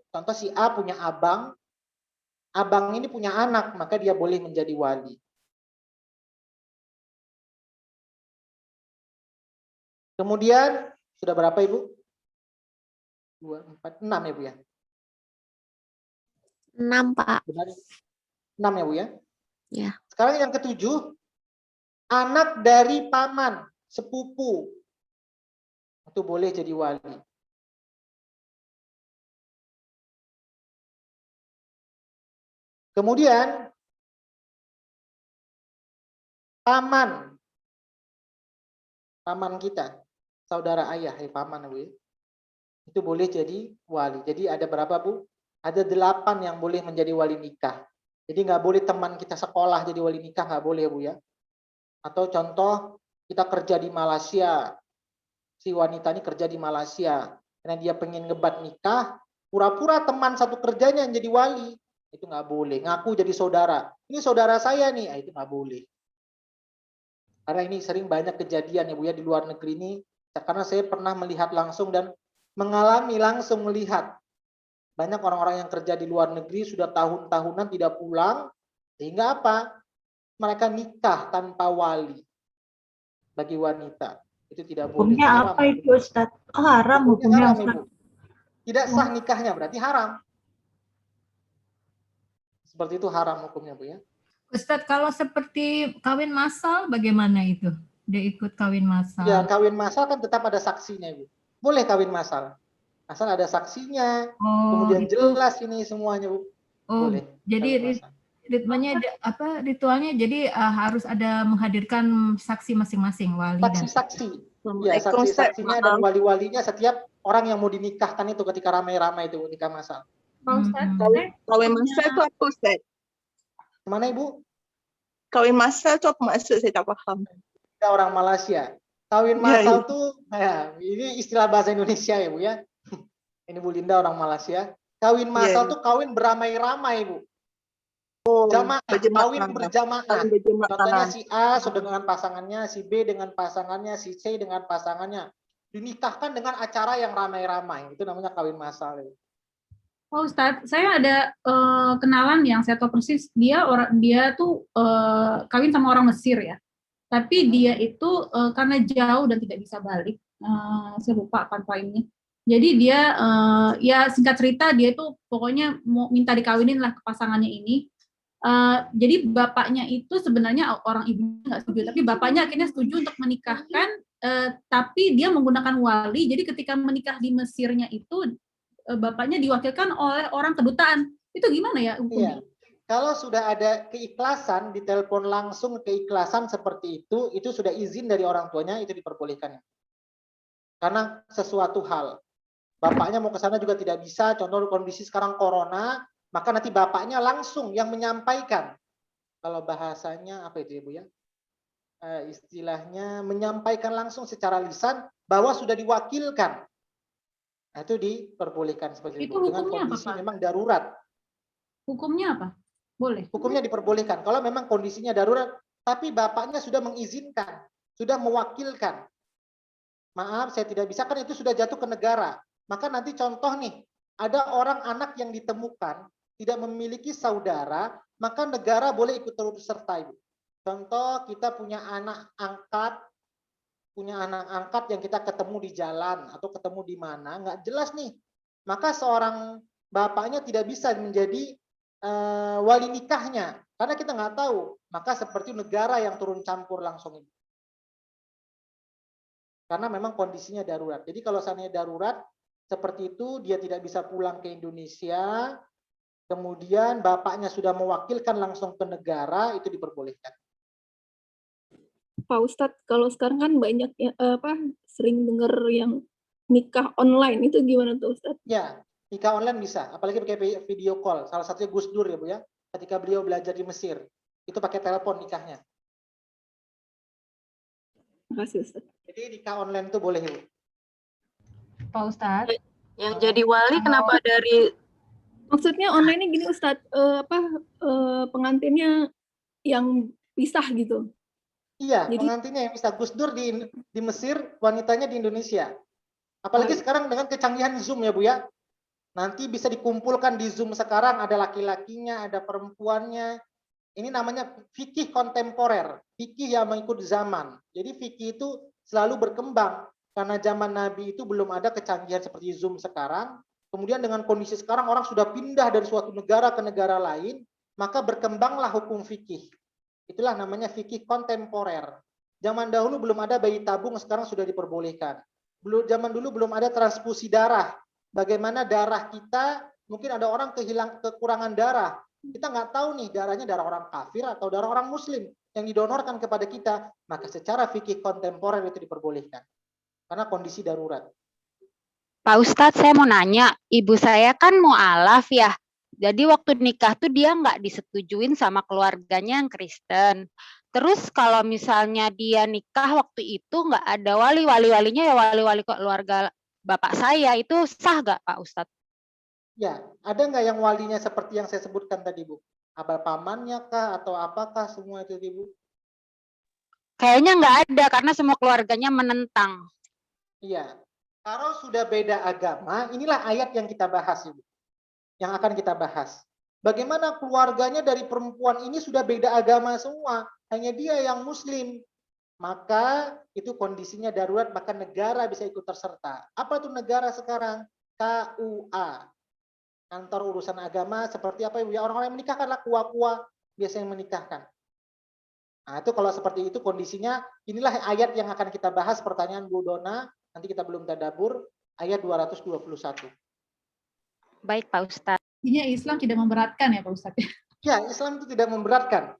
[SPEAKER 1] contoh si A punya abang. Abang ini punya anak, maka dia boleh menjadi wali. Kemudian sudah berapa Ibu? 2, 4, 6 ya Bu ya?
[SPEAKER 4] 6, Pak.
[SPEAKER 1] Benar? 6 ya Bu ya?
[SPEAKER 4] Ya.
[SPEAKER 1] Sekarang yang ketujuh, anak dari paman, sepupu. Itu boleh jadi wali. Kemudian paman kita, saudara ayah, paman Bu ya. Itu boleh jadi wali. Jadi ada berapa Bu? Ada 8 yang boleh menjadi wali nikah. Jadi nggak boleh teman kita sekolah jadi wali nikah, nggak boleh Bu ya. Atau contoh kita kerja di Malaysia, si wanita ini kerja di Malaysia, karena dia pengen ngebat nikah, pura-pura teman satu kerjanya yang jadi wali, itu nggak boleh. Ngaku jadi saudara, ini saudara saya nih, itu nggak boleh. Karena ini sering banyak kejadian ya Bu ya di luar negeri ini, karena saya pernah melihat langsung dan mengalami langsung melihat banyak orang-orang yang kerja di luar negeri sudah tahun-tahunan tidak pulang, sehingga apa? Mereka nikah tanpa wali bagi wanita. Itu tidak boleh.
[SPEAKER 5] Hukumnya
[SPEAKER 1] Haram.
[SPEAKER 5] apa itu Ustadz? Oh, haram hukumnya
[SPEAKER 1] haram,
[SPEAKER 5] Ustadz.
[SPEAKER 1] Ibu. Tidak sah nikahnya, berarti haram. Seperti itu haram hukumnya Bu ya.
[SPEAKER 6] Ustadz, kalau seperti kawin massal bagaimana itu? Dia ikut kawin massal.
[SPEAKER 1] Ya, kawin massal kan tetap ada saksinya Ibu. Boleh kawin massal. Asal ada saksinya, kemudian
[SPEAKER 6] itu,
[SPEAKER 1] jelas ini semuanya Bu. Boleh.
[SPEAKER 6] Jadi ritmenya ritualnya jadi harus ada menghadirkan saksi masing-masing, wali dan
[SPEAKER 1] saksi-saksi. Ya, saksi-saksinya dan wali-walinya setiap orang yang mau dinikahkan itu ketika ramai-ramai itu nikah massal.
[SPEAKER 2] Pak Ustadz,
[SPEAKER 7] Kawin massal itu apa Ustaz?
[SPEAKER 1] Mana Ibu?
[SPEAKER 7] Kawin massal itu apa maksud, saya tak paham.
[SPEAKER 1] Kita orang Malaysia. Kawin massal tuh ini istilah bahasa Indonesia ya Bu ya. Ini Bu Linda orang Malaysia. Kawin massal tuh kawin beramai-ramai Bu. Jamaah, kawin berjamaah. Contohnya si A sudah dengan pasangannya, si B dengan pasangannya, si C dengan pasangannya. Dinikahkan dengan acara yang ramai-ramai. Itu namanya kawin massal.
[SPEAKER 2] Pak Ustadz, saya ada kenalan yang saya tahu persis, dia tuh kawin sama orang Mesir ya. Tapi dia itu karena jauh dan tidak bisa balik, saya lupa kan poinnya. Jadi dia ya singkat cerita dia itu pokoknya mau minta dikawinin lah ke pasangannya ini. Jadi bapaknya itu sebenarnya orang ibunya nggak setuju, tapi bapaknya akhirnya setuju untuk menikahkan, tapi dia menggunakan wali. Jadi ketika menikah di Mesirnya itu bapaknya diwakilkan oleh orang kedutaan. Itu gimana ya hukumnya?
[SPEAKER 1] Iya. Kalau sudah ada keikhlasan, ditelepon langsung keikhlasan seperti itu sudah izin dari orang tuanya, itu diperbolehkan. Karena sesuatu hal. Bapaknya mau ke sana juga tidak bisa, contoh kondisi sekarang corona, maka nanti bapaknya langsung yang menyampaikan. Kalau bahasanya apa itu ya Bu ya? Istilahnya menyampaikan langsung secara lisan bahwa sudah diwakilkan. Nah, itu diperbolehkan seperti itu. Dengan kondisi memang darurat.
[SPEAKER 2] Hukumnya apa? Boleh.
[SPEAKER 1] Hukumnya diperbolehkan. Kalau memang kondisinya darurat, tapi bapaknya sudah mengizinkan, sudah mewakilkan. Maaf, saya tidak bisa, kan itu sudah jatuh ke negara. Maka nanti contoh nih, ada orang anak yang ditemukan tidak memiliki saudara, maka negara boleh ikut turut serta Ibu. Contoh kita punya anak angkat yang kita ketemu di jalan atau ketemu di mana, nggak jelas nih. Maka seorang bapaknya tidak bisa menjadi wali nikahnya, karena kita nggak tahu. Maka seperti negara yang turun campur langsung. Karena memang kondisinya darurat. Jadi kalau seandainya darurat, seperti itu dia tidak bisa pulang ke Indonesia, kemudian bapaknya sudah mewakilkan langsung ke negara, itu diperbolehkan.
[SPEAKER 7] Pak Ustadz, kalau sekarang kan banyak ya, sering dengar yang nikah online, itu gimana tuh Ustadz?
[SPEAKER 1] Ya, nikah online bisa, apalagi pakai video call. Salah satunya Gus Dur ya Bu ya, ketika beliau belajar di Mesir, itu pakai telepon nikahnya.
[SPEAKER 7] Terima kasih Ustadz.
[SPEAKER 1] Jadi nikah online itu boleh Bu.
[SPEAKER 3] Pak Ustadz,
[SPEAKER 8] Yang jadi wali kenapa dari
[SPEAKER 7] Maksudnya online ini gini Ustadz, pengantinnya yang pisah gitu.
[SPEAKER 1] Iya,
[SPEAKER 7] Jadi
[SPEAKER 1] pengantinnya yang bisa. Gus Dur di Mesir, wanitanya di Indonesia. Apalagi sekarang dengan kecanggihan Zoom ya Bu ya. Nanti bisa dikumpulkan di Zoom sekarang, ada laki-lakinya, ada perempuannya. Ini namanya fikih kontemporer, fikih yang mengikut zaman. Jadi fikih itu selalu berkembang. Karena zaman Nabi itu belum ada kecanggihan seperti Zoom sekarang. Kemudian dengan kondisi sekarang orang sudah pindah dari suatu negara ke negara lain, maka berkembanglah hukum fikih. Itulah namanya fikih kontemporer. Zaman dahulu belum ada bayi tabung, sekarang sudah diperbolehkan. Zaman dulu belum ada transfusi darah. Bagaimana darah kita, mungkin ada orang kekurangan darah. Kita nggak tahu nih darahnya darah orang kafir atau darah orang muslim yang didonorkan kepada kita. Maka secara fikih kontemporer itu diperbolehkan. Karena kondisi darurat.
[SPEAKER 9] Pak Ustadz, saya mau nanya, ibu saya kan mu'alaf ya. Jadi waktu nikah tuh dia nggak disetujuin sama keluarganya yang Kristen. Terus kalau misalnya dia nikah waktu itu nggak ada walinya ya wali keluarga bapak saya, itu sah nggak Pak Ustadz?
[SPEAKER 1] Ya, ada nggak yang walinya seperti yang saya sebutkan tadi Bu? Abal pamannya kah atau apakah semua itu Ibu?
[SPEAKER 9] Kayaknya nggak ada karena semua keluarganya menentang.
[SPEAKER 1] Iya, kalau sudah beda agama, inilah ayat yang kita bahas Ibu. Yang akan kita bahas. Bagaimana keluarganya dari perempuan ini sudah beda agama semua, hanya dia yang muslim. Maka itu kondisinya darurat, maka negara bisa ikut terserta. Apa itu negara sekarang? KUA. Kantor urusan agama seperti apa Ibu? Ya orang-orang yang menikahkanlah kuah-kuah biasa yang menikahkan. Nah, itu kalau seperti itu kondisinya, inilah ayat yang akan kita bahas. Pertanyaan Bu Dona, nanti kita belum tadabbur, ayat 221.
[SPEAKER 9] Baik Pak Ustadz.
[SPEAKER 2] Artinya Islam tidak memberatkan ya Pak Ustadz?
[SPEAKER 1] Ya, Islam itu tidak memberatkan.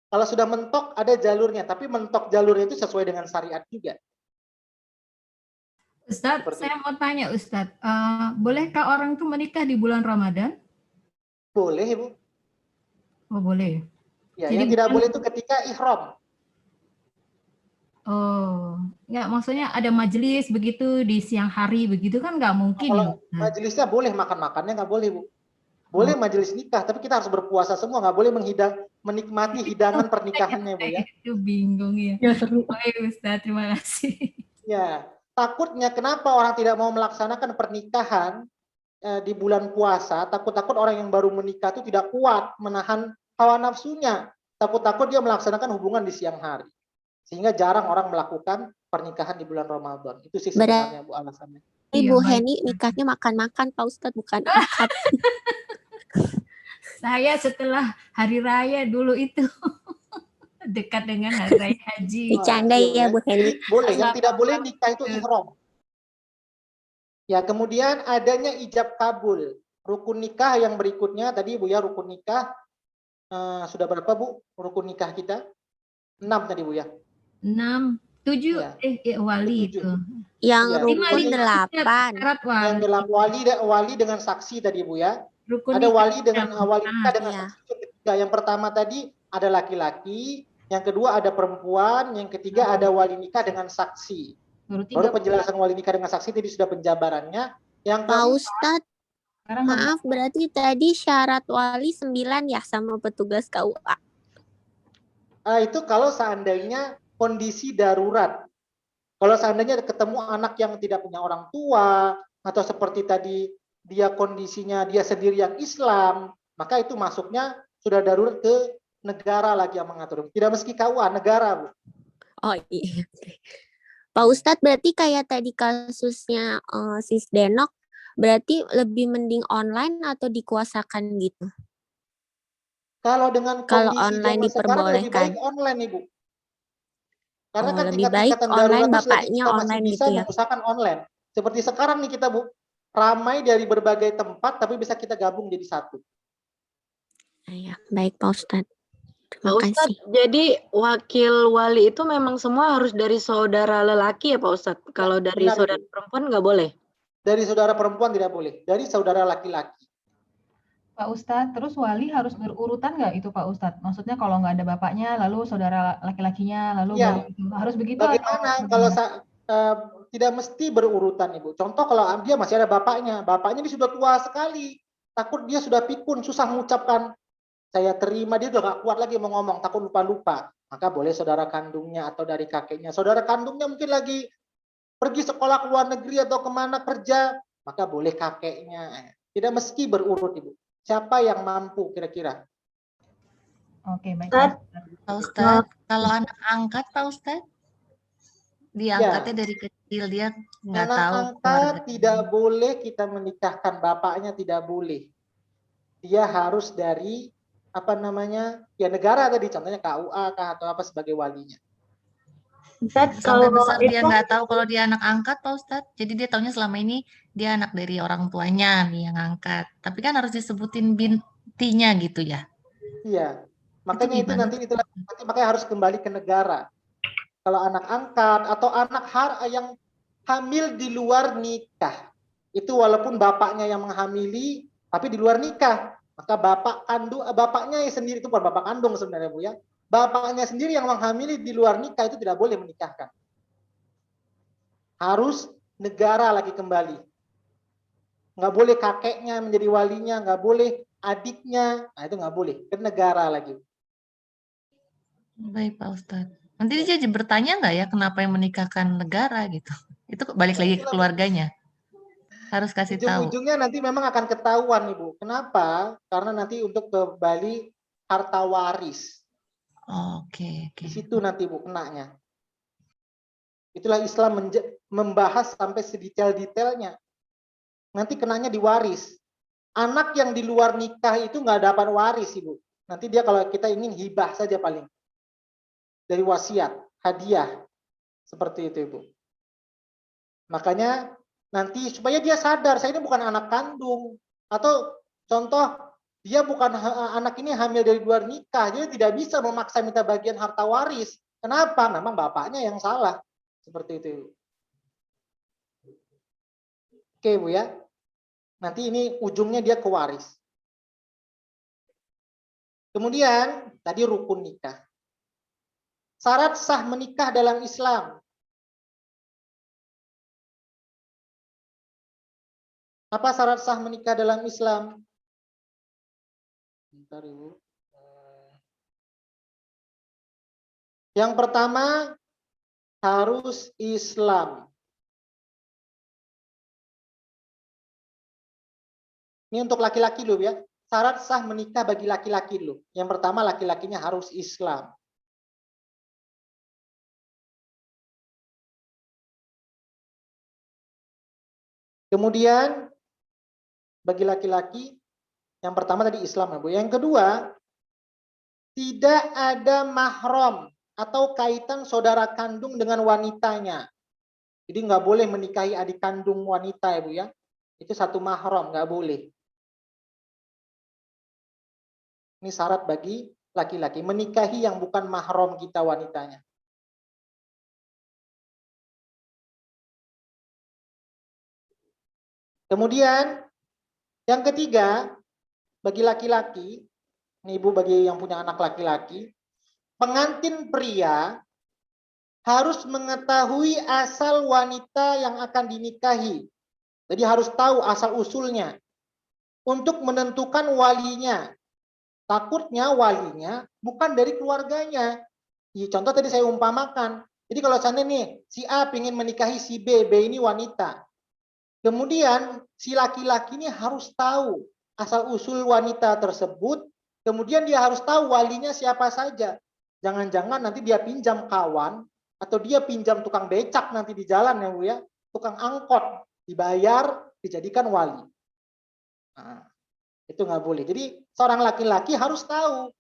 [SPEAKER 1] Kalau sudah mentok ada jalurnya, tapi mentok jalurnya itu sesuai dengan syariat juga.
[SPEAKER 6] Ustadz, saya mau tanya Ustadz, bolehkah orang itu menikah di bulan Ramadan?
[SPEAKER 1] Boleh Ibu.
[SPEAKER 6] Oh boleh.
[SPEAKER 1] Ya,
[SPEAKER 6] Jadi
[SPEAKER 1] yang tidak boleh itu ketika ihram.
[SPEAKER 6] Oh, nggak maksudnya ada majelis begitu di siang hari begitu kan nggak mungkin ya.
[SPEAKER 1] Kalau majelisnya boleh, makan-makannya nggak boleh Bu. Boleh majelis nikah, tapi kita harus berpuasa semua, nggak boleh menikmati hidangan pernikahannya Bu ya.
[SPEAKER 6] Itu bingung ya.
[SPEAKER 2] Ya seru.
[SPEAKER 6] Baik Ustadz, terima kasih.
[SPEAKER 1] Ya, takutnya kenapa orang tidak mau melaksanakan pernikahan di bulan puasa, takut-takut orang yang baru menikah itu tidak kuat menahan hawa nafsunya. Takut-takut dia melaksanakan hubungan di siang hari. Sehingga jarang orang melakukan pernikahan di bulan Ramadan. Itu sih sebenarnya Bu alasannya.
[SPEAKER 4] Ibu Heni nikahnya makan-makan Pak Ustadz, bukan akad.
[SPEAKER 6] Saya setelah hari raya dulu itu dekat dengan hari raya haji.
[SPEAKER 4] Bercanda ya Bu Heni.
[SPEAKER 1] Boleh, yang tidak boleh nikah itu ihram. Ya, kemudian adanya ijab kabul. Rukun nikah yang berikutnya tadi Bu ya, rukun nikah sudah berapa Bu rukun nikah kita? 6 tadi Bu ya.
[SPEAKER 6] 6, 7 wali 7.
[SPEAKER 4] Itu. Yang
[SPEAKER 1] ya,
[SPEAKER 4] rukun 8.
[SPEAKER 1] Yang wali dengan saksi tadi Bu ya.
[SPEAKER 6] Rukun
[SPEAKER 1] ada wali dengan wali nikah dengan
[SPEAKER 4] ya.
[SPEAKER 1] saksi ketiga. Yang pertama tadi ada laki-laki, yang kedua ada perempuan, yang ketiga ada wali nikah dengan saksi. Baru penjelasan wali nikah dengan saksi tadi sudah penjabarannya. Yang
[SPEAKER 4] Pak Ustadz, maaf berarti tadi syarat wali 9 ya sama petugas KUA.
[SPEAKER 1] Itu kalau seandainya kondisi darurat. Kalau seandainya ketemu anak yang tidak punya orang tua, atau seperti tadi dia kondisinya dia sendiri yang Islam, maka itu masuknya sudah darurat ke negara lagi yang mengatur. Tidak meski KUA, negara Bu.
[SPEAKER 4] Oh iya. Pak Ustadz berarti kayak tadi kasusnya Sis Denok, berarti lebih mending online atau dikuasakan gitu?
[SPEAKER 1] Kalau dengan
[SPEAKER 4] kalau
[SPEAKER 1] kondisi
[SPEAKER 4] online
[SPEAKER 1] diperbolehkan, lebih baik
[SPEAKER 4] diperbolehkan.
[SPEAKER 1] online Ibu. Karena kan
[SPEAKER 4] lebih baik
[SPEAKER 1] tingkat-tingkatan
[SPEAKER 4] online
[SPEAKER 1] darurat
[SPEAKER 4] bapaknya
[SPEAKER 1] kita masih
[SPEAKER 4] online
[SPEAKER 1] bisa
[SPEAKER 4] gitu ya.
[SPEAKER 1] mengusahakan online. Seperti sekarang nih kita Bu, ramai dari berbagai tempat tapi bisa kita gabung jadi satu.
[SPEAKER 4] Iya, baik Pak Ustadz. Terima
[SPEAKER 8] Pak Ustadz,
[SPEAKER 4] kasih.
[SPEAKER 8] jadi wakil wali itu memang semua harus dari saudara lelaki ya Pak Ustadz? Kalau dari
[SPEAKER 1] benar,
[SPEAKER 8] saudara
[SPEAKER 1] Ibu.
[SPEAKER 8] perempuan nggak boleh?
[SPEAKER 1] Dari saudara perempuan tidak boleh, dari saudara laki-laki.
[SPEAKER 3] Pak Ustadz, terus wali harus berurutan nggak itu Pak Ustadz? Maksudnya kalau nggak ada bapaknya, lalu saudara laki-lakinya, lalu
[SPEAKER 1] Ya.
[SPEAKER 3] baru itu. Harus begitu?
[SPEAKER 1] Bagaimana
[SPEAKER 3] atau
[SPEAKER 1] kalau tidak mesti berurutan Ibu. Contoh kalau dia masih ada bapaknya ini sudah tua sekali, takut dia sudah pikun, susah mengucapkan saya terima, dia udah gak kuat lagi mau ngomong, takut lupa-lupa. Maka boleh saudara kandungnya atau dari kakeknya. Saudara kandungnya mungkin lagi pergi sekolah ke luar negeri atau kemana kerja, maka boleh kakeknya. Tidak mesti berurut Ibu. Siapa yang mampu kira-kira?
[SPEAKER 3] Oke, baik.
[SPEAKER 5] Ustadz,
[SPEAKER 10] Pak Ustadz, kalau anak angkat Pak Ustadz, diangkatnya dari kecil, dia nggak
[SPEAKER 1] Anak
[SPEAKER 10] tahu
[SPEAKER 1] angkat
[SPEAKER 10] keluarga.
[SPEAKER 1] tidak boleh kita menikahkan, bapaknya tidak boleh. Dia harus dari apa namanya, ya negara tadi, contohnya KUA kah atau apa sebagai walinya.
[SPEAKER 5] Ustadz,
[SPEAKER 10] Sampai
[SPEAKER 5] kalau
[SPEAKER 10] besar dia
[SPEAKER 5] itu
[SPEAKER 10] nggak tahu kalau dia anak angkat Pak Ustadz. Jadi dia taunya selama ini dia anak dari orang tuanya nih yang angkat. Tapi kan harus disebutin bintinya gitu ya.
[SPEAKER 1] Iya, makanya itu
[SPEAKER 10] gimana?
[SPEAKER 1] nanti makanya harus kembali ke negara. Kalau anak angkat atau anak yang hamil di luar nikah, itu walaupun bapaknya yang menghamili, tapi di luar nikah, maka bapaknya sendiri, itu bukan bapak kandung sebenarnya Bu ya, bapaknya sendiri yang menghamili di luar nikah itu tidak boleh menikahkan. Harus negara lagi kembali. Nggak boleh kakeknya menjadi walinya, nggak boleh adiknya, nah itu nggak boleh, ke negara lagi.
[SPEAKER 10] Baik Pak Ustadz. Nanti dia bertanya nggak ya kenapa yang menikahkan negara gitu? Itu balik lagi ke keluarganya. Harus kasih tahu.
[SPEAKER 1] Ujung-ujungnya nanti memang akan ketahuan Ibu. Kenapa? Karena nanti untuk kembali harta waris.
[SPEAKER 10] Oke.
[SPEAKER 1] Di situ nanti Bu kenanya. Itulah Islam membahas sampai sedetail-detailnya. Nanti kenanya di waris. Anak yang di luar nikah itu nggak dapat waris Ibu. Nanti dia kalau kita ingin hibah saja paling. Dari wasiat, hadiah. Seperti itu Ibu. Makanya nanti supaya dia sadar, saya ini bukan anak kandung. Atau contoh, dia bukan anak ini hamil dari luar nikah. Jadi tidak bisa memaksa minta bagian harta waris. Kenapa? Memang bapaknya yang salah. Seperti itu Ibu. Oke Bu ya. Nanti ini ujungnya dia ke waris. Kemudian tadi rukun nikah. Syarat sah menikah dalam Islam. Apa syarat sah menikah dalam Islam? Bentar Ibu. Yang pertama harus Islam. Ini untuk laki-laki loh ya. Syarat sah menikah bagi laki-laki loh. Yang pertama laki-lakinya harus Islam. Kemudian bagi laki-laki yang pertama tadi Islam ya Bu. Yang kedua, tidak ada mahram atau kaitan saudara kandung dengan wanitanya. Jadi nggak boleh menikahi adik kandung wanita ya Bu ya. Itu satu mahram, nggak boleh. Ini syarat bagi laki-laki, menikahi yang bukan mahram kita wanitanya. Kemudian yang ketiga, bagi laki-laki, ini Ibu bagi yang punya anak laki-laki, pengantin pria harus mengetahui asal wanita yang akan dinikahi. Jadi harus tahu asal usulnya untuk menentukan walinya. Takutnya walinya bukan dari keluarganya. Contoh tadi saya umpamakan. Jadi kalau sana nih si A ingin menikahi si B, B ini wanita. Kemudian si laki-laki ini harus tahu asal usul wanita tersebut. Kemudian dia harus tahu walinya siapa saja. Jangan-jangan nanti dia pinjam kawan atau dia pinjam tukang becak nanti di jalan ya Bu ya, tukang angkot dibayar dijadikan wali. Nah, itu nggak boleh. Jadi seorang laki-laki harus tahu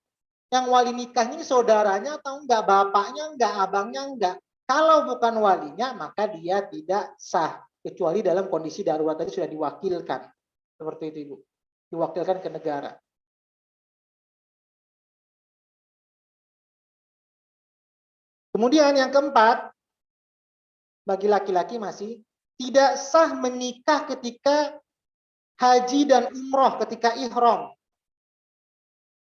[SPEAKER 1] yang wali nikahnya ini saudaranya atau enggak, bapaknya enggak, abangnya enggak. Kalau bukan walinya maka dia tidak sah kecuali dalam kondisi darurat tadi sudah diwakilkan. Seperti itu Ibu. Diwakilkan ke negara. Kemudian yang keempat, bagi laki-laki masih tidak sah menikah ketika haji dan umroh, ketika ihram.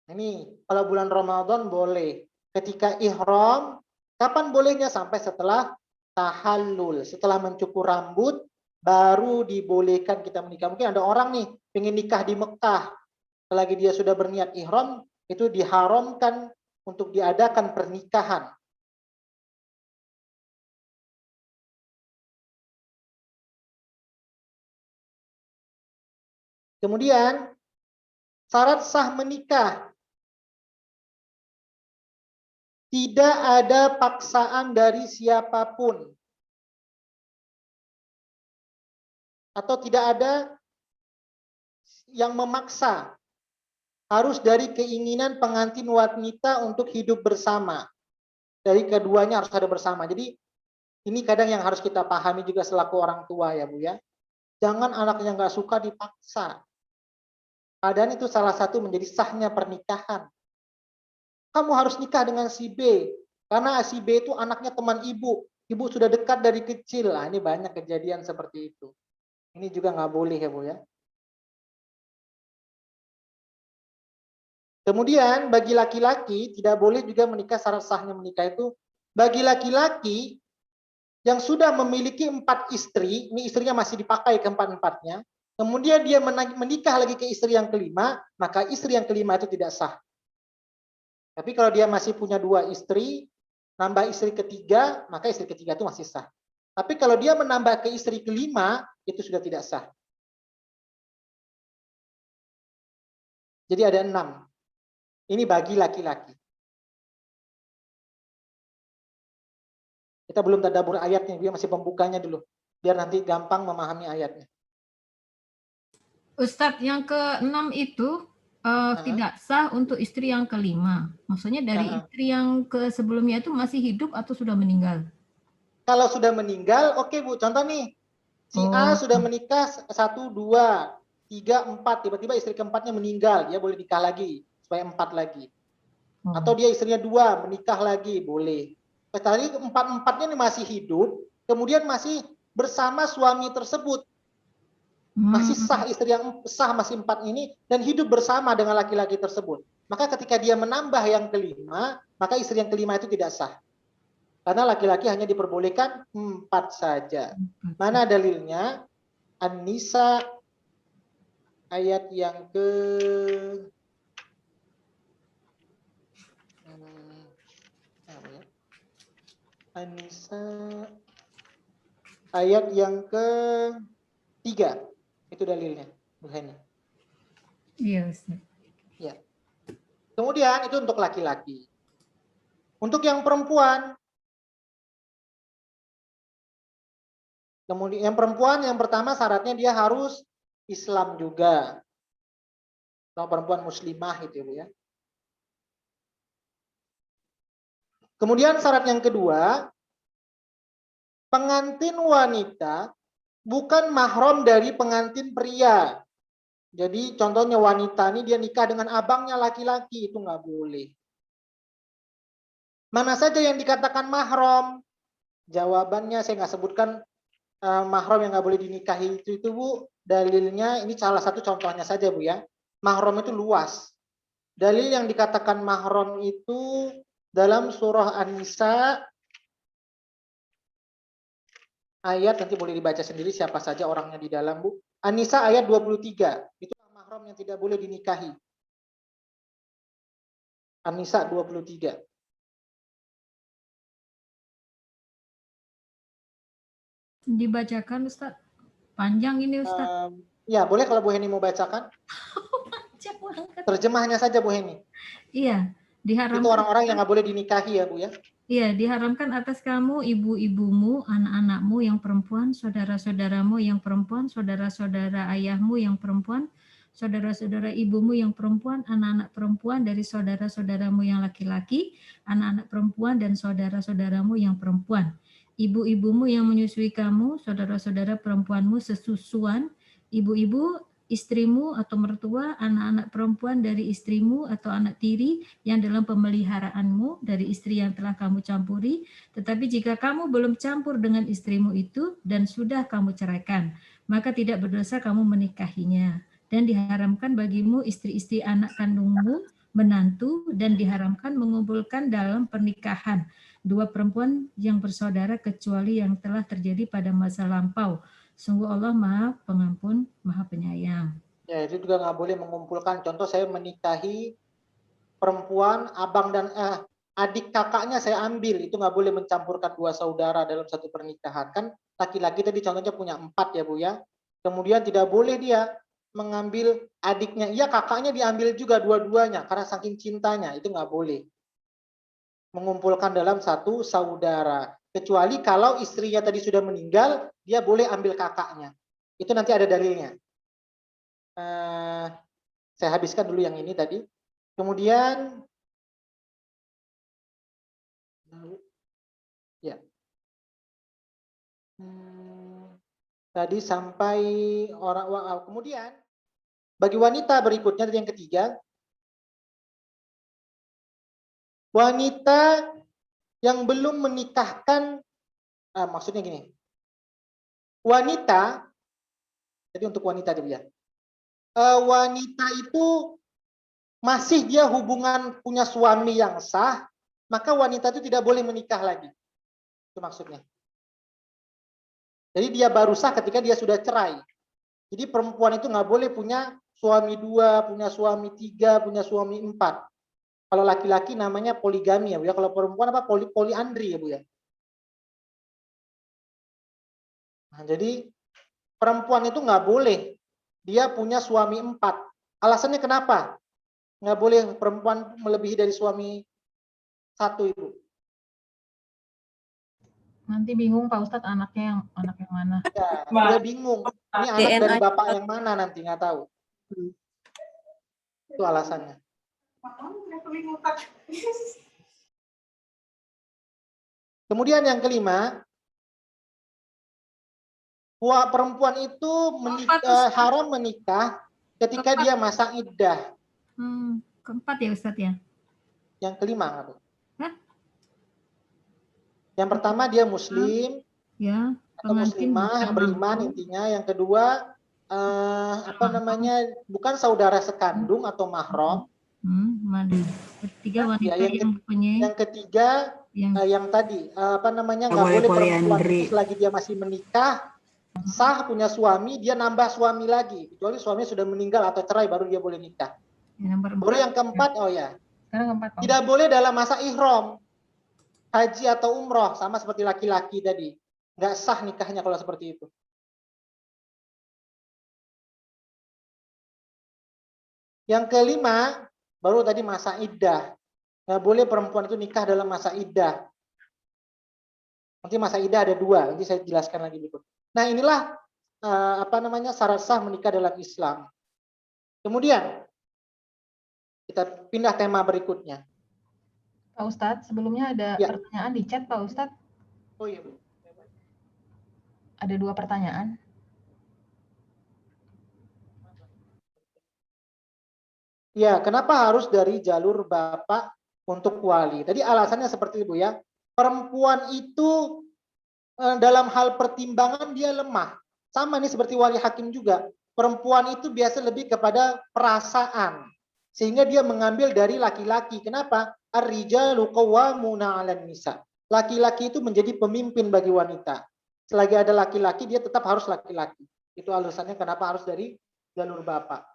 [SPEAKER 1] Ini kalau bulan Ramadan boleh. Ketika ihram, kapan bolehnya? Sampai setelah tahallul. Setelah mencukur rambut, baru dibolehkan kita menikah. Mungkin ada orang nih pengen nikah di Mekah, selagi dia sudah berniat ihram, itu diharamkan untuk diadakan pernikahan. Kemudian syarat sah menikah, tidak ada paksaan dari siapapun, atau tidak ada yang memaksa, harus dari keinginan pengantin wanita untuk hidup bersama. Dari keduanya harus ada bersama. Jadi ini kadang yang harus kita pahami juga selaku orang tua ya Bu ya. Jangan anak yang nggak suka dipaksa. Padahal itu salah satu menjadi sahnya pernikahan. Kamu harus nikah dengan si B, karena si B itu anaknya teman ibu. Ibu sudah dekat dari kecil. Nah, ini banyak kejadian seperti itu. Ini juga nggak boleh ya Bu ya. Kemudian bagi laki-laki tidak boleh juga menikah, syarat sahnya menikah itu bagi laki-laki yang sudah memiliki 4 istri, ini istrinya masih dipakai keempat-empatnya, kemudian dia menikah lagi ke istri yang kelima, maka istri yang kelima itu tidak sah. Tapi kalau dia masih punya 2 istri, nambah istri ketiga, maka istri ketiga itu masih sah. Tapi kalau dia menambah ke istri kelima, itu sudah tidak sah. Jadi ada 6. Ini bagi laki-laki. Kita belum tadabur ayatnya, dia masih pembukanya dulu. Biar nanti gampang memahami ayatnya.
[SPEAKER 6] Ustadz, yang ke-6 itu tidak sah untuk istri yang kelima. Maksudnya dari istri yang ke sebelumnya itu masih hidup atau sudah meninggal?
[SPEAKER 1] Kalau sudah meninggal, oke Bu. Contoh nih, si A sudah menikah 1, 2, 3, 4. Tiba-tiba istri keempatnya meninggal, dia boleh nikah lagi, supaya 4 lagi. Atau dia istrinya 2, menikah lagi, boleh. Tadi 4-4-nya ini masih hidup, kemudian masih bersama suami tersebut. Masih sah, istri yang sah masih 4 ini, dan hidup bersama dengan laki-laki tersebut. Maka ketika dia menambah yang kelima, maka istri yang kelima itu tidak sah. Karena laki-laki hanya diperbolehkan 4 saja. Mana dalilnya? An-Nisa ayat yang ke An-Nisa ayat yang ke-3. Itu dalilnya, Bu Heni.
[SPEAKER 6] Iya, Ustaz.
[SPEAKER 1] Ya. Kemudian itu untuk laki-laki. Untuk yang perempuan, kemudian yang perempuan yang pertama syaratnya dia harus Islam juga. Atau perempuan muslimah itu Bu ya. Kemudian syarat yang kedua, pengantin wanita bukan mahram dari pengantin pria. Jadi contohnya wanita ini dia nikah dengan abangnya laki-laki, itu nggak boleh. Mana saja yang dikatakan mahram? Jawabannya saya nggak sebutkan mahram yang nggak boleh dinikahi itu Bu. Dalilnya ini salah satu contohnya saja Bu ya. Mahram itu luas. Dalil yang dikatakan mahram itu dalam surah An-Nisa ayat, nanti boleh dibaca sendiri siapa saja orangnya di dalam Bu. An-Nisa ayat 23. Itu mahram yang tidak boleh dinikahi. An-Nisa 23.
[SPEAKER 6] Dibacakan Ustaz. Panjang ini Ustaz.
[SPEAKER 1] Ya, boleh kalau Bu Heni mau bacakan. Terjemahnya saja Bu Heni.
[SPEAKER 6] Iya, diharamkan.
[SPEAKER 1] Itu orang-orang yang nggak boleh dinikahi ya Bu ya.
[SPEAKER 6] Iya, diharamkan atas kamu, ibu-ibumu, anak-anakmu yang perempuan, saudara-saudaramu yang perempuan, saudara-saudara ayahmu yang perempuan, saudara-saudara ibumu yang perempuan, anak-anak perempuan dari saudara-saudaramu yang laki-laki, anak-anak perempuan dan saudara-saudaramu yang perempuan. Ibu-ibumu yang menyusui kamu, saudara-saudara perempuanmu sesusuan, ibu-ibu, istrimu atau mertua, anak-anak perempuan dari istrimu atau anak tiri yang dalam pemeliharaanmu dari istri yang telah kamu campuri. Tetapi jika kamu belum campur dengan istrimu itu dan sudah kamu ceraikan, maka tidak berdosa kamu menikahinya. Dan diharamkan bagimu istri-istri anak kandungmu, menantu, dan diharamkan mengumpulkan dalam pernikahan dua perempuan yang bersaudara kecuali yang telah terjadi pada masa lampau. Sungguh Allah Maha Pengampun, Maha Penyayang.
[SPEAKER 1] Ya, itu juga nggak boleh mengumpulkan. Contoh saya menikahi perempuan, abang dan adik kakaknya saya ambil, itu nggak boleh mencampurkan dua saudara dalam satu pernikahan. Kan laki-laki tadi contohnya punya 4 ya Bu ya. Kemudian tidak boleh dia mengambil adiknya, iya kakaknya diambil juga dua-duanya karena saking cintanya, itu nggak boleh mengumpulkan dalam satu saudara. Kecuali kalau istrinya tadi sudah meninggal, dia boleh ambil kakaknya. Itu nanti ada dalilnya. Saya habiskan dulu yang ini tadi. Kemudian ya. Tadi sampai kemudian bagi wanita berikutnya yang ketiga, wanita yang belum menikahkan, maksudnya gini, wanita, jadi untuk wanita dia, wanita itu masih dia hubungan punya suami yang sah, maka wanita itu tidak boleh menikah lagi. Itu maksudnya. Jadi dia baru sah ketika dia sudah cerai. Jadi perempuan itu nggak boleh punya suami 2, punya suami 3, punya suami 4. Kalau laki-laki namanya poligami ya Bu ya. Kalau perempuan apa poliandri ya Bu ya. Nah, jadi perempuan itu nggak boleh dia punya suami 4. Alasannya kenapa? Nggak boleh perempuan melebihi dari suami 1 Ibu.
[SPEAKER 3] Nanti bingung Pak Ustadz anaknya yang mana.
[SPEAKER 1] Ya, dia bingung. Ini anak dari bapak yang mana nanti nggak tahu. Itu alasannya. Kemudian yang kelima, perempuan itu haram menikah ketika dia masa iddah.
[SPEAKER 6] Keempat ya Ustadz ya?
[SPEAKER 1] Yang kelima. Yang pertama dia muslim,
[SPEAKER 6] ya,
[SPEAKER 1] atau muslimah yang beriman intinya. Yang kedua bukan saudara sekandung atau mahram.
[SPEAKER 6] Ketiga wanita yang mempunyai.
[SPEAKER 1] Yang ketiga yang tadi nggak boleh perempuan itu selagi dia masih menikah sah punya suami, dia nambah suami lagi kecuali suami sudah meninggal atau cerai baru dia boleh nikah. Baru yang keempat tidak boleh dalam masa ihram haji atau umroh, sama seperti laki-laki tadi, nggak sah nikahnya kalau seperti itu. Yang kelima baru tadi masa iddah. Nggak boleh perempuan itu nikah dalam masa iddah. Nanti masa iddah ada 2, nanti saya jelaskan lagi berikut. Nah inilah syarat sah menikah dalam Islam. Kemudian kita pindah tema berikutnya.
[SPEAKER 3] Pak Ustadz, sebelumnya ada pertanyaan di chat Pak Ustadz.
[SPEAKER 1] Oh iya Bu.
[SPEAKER 3] Ada 2 pertanyaan.
[SPEAKER 1] Ya, kenapa harus dari jalur bapak untuk wali? Tadi alasannya seperti itu ya. Perempuan itu dalam hal pertimbangan dia lemah. Sama nih seperti wali hakim juga. Perempuan itu biasa lebih kepada perasaan. Sehingga dia mengambil dari laki-laki. Kenapa? Ar-rijalu qawwamuna 'alan nisa. Laki-laki itu menjadi pemimpin bagi wanita. Selagi ada laki-laki dia tetap harus laki-laki. Itu alasannya kenapa harus dari jalur bapak.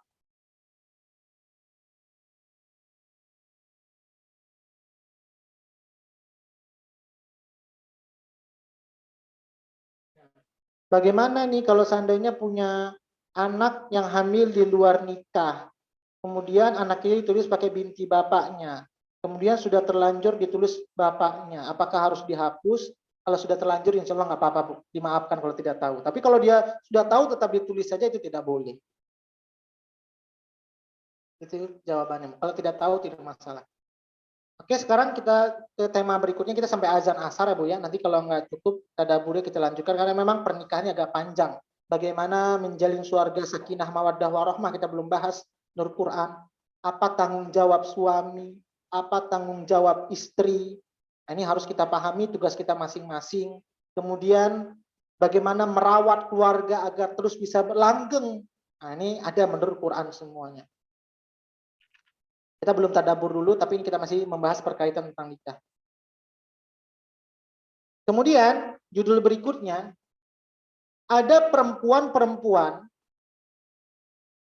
[SPEAKER 1] Bagaimana nih kalau seandainya punya anak yang hamil di luar nikah, kemudian anaknya ditulis pakai binti bapaknya, kemudian sudah terlanjur ditulis bapaknya, apakah harus dihapus? Kalau sudah terlanjur insya Allah nggak apa-apa Bu, dimaafkan kalau tidak tahu. Tapi kalau dia sudah tahu tetap ditulis saja itu tidak boleh. Itu jawabannya. Kalau tidak tahu tidak masalah. Oke, sekarang kita ke tema berikutnya, kita sampai azan asar ya Bu ya. Nanti kalau nggak cukup tadaburnya kita lanjutkan karena memang pernikahannya agak panjang. Bagaimana menjalin surga sakinah mawaddah warahmah kita belum bahas. Nur Quran. Apa tanggung jawab suami? Apa tanggung jawab istri? Nah, ini harus kita pahami tugas kita masing-masing. Kemudian bagaimana merawat keluarga agar terus bisa langgeng. Nah, ini ada menurut Quran semuanya. Kita belum tadabbur dulu, tapi ini kita masih membahas berkaitan tentang nikah. Kemudian, judul berikutnya, ada perempuan-perempuan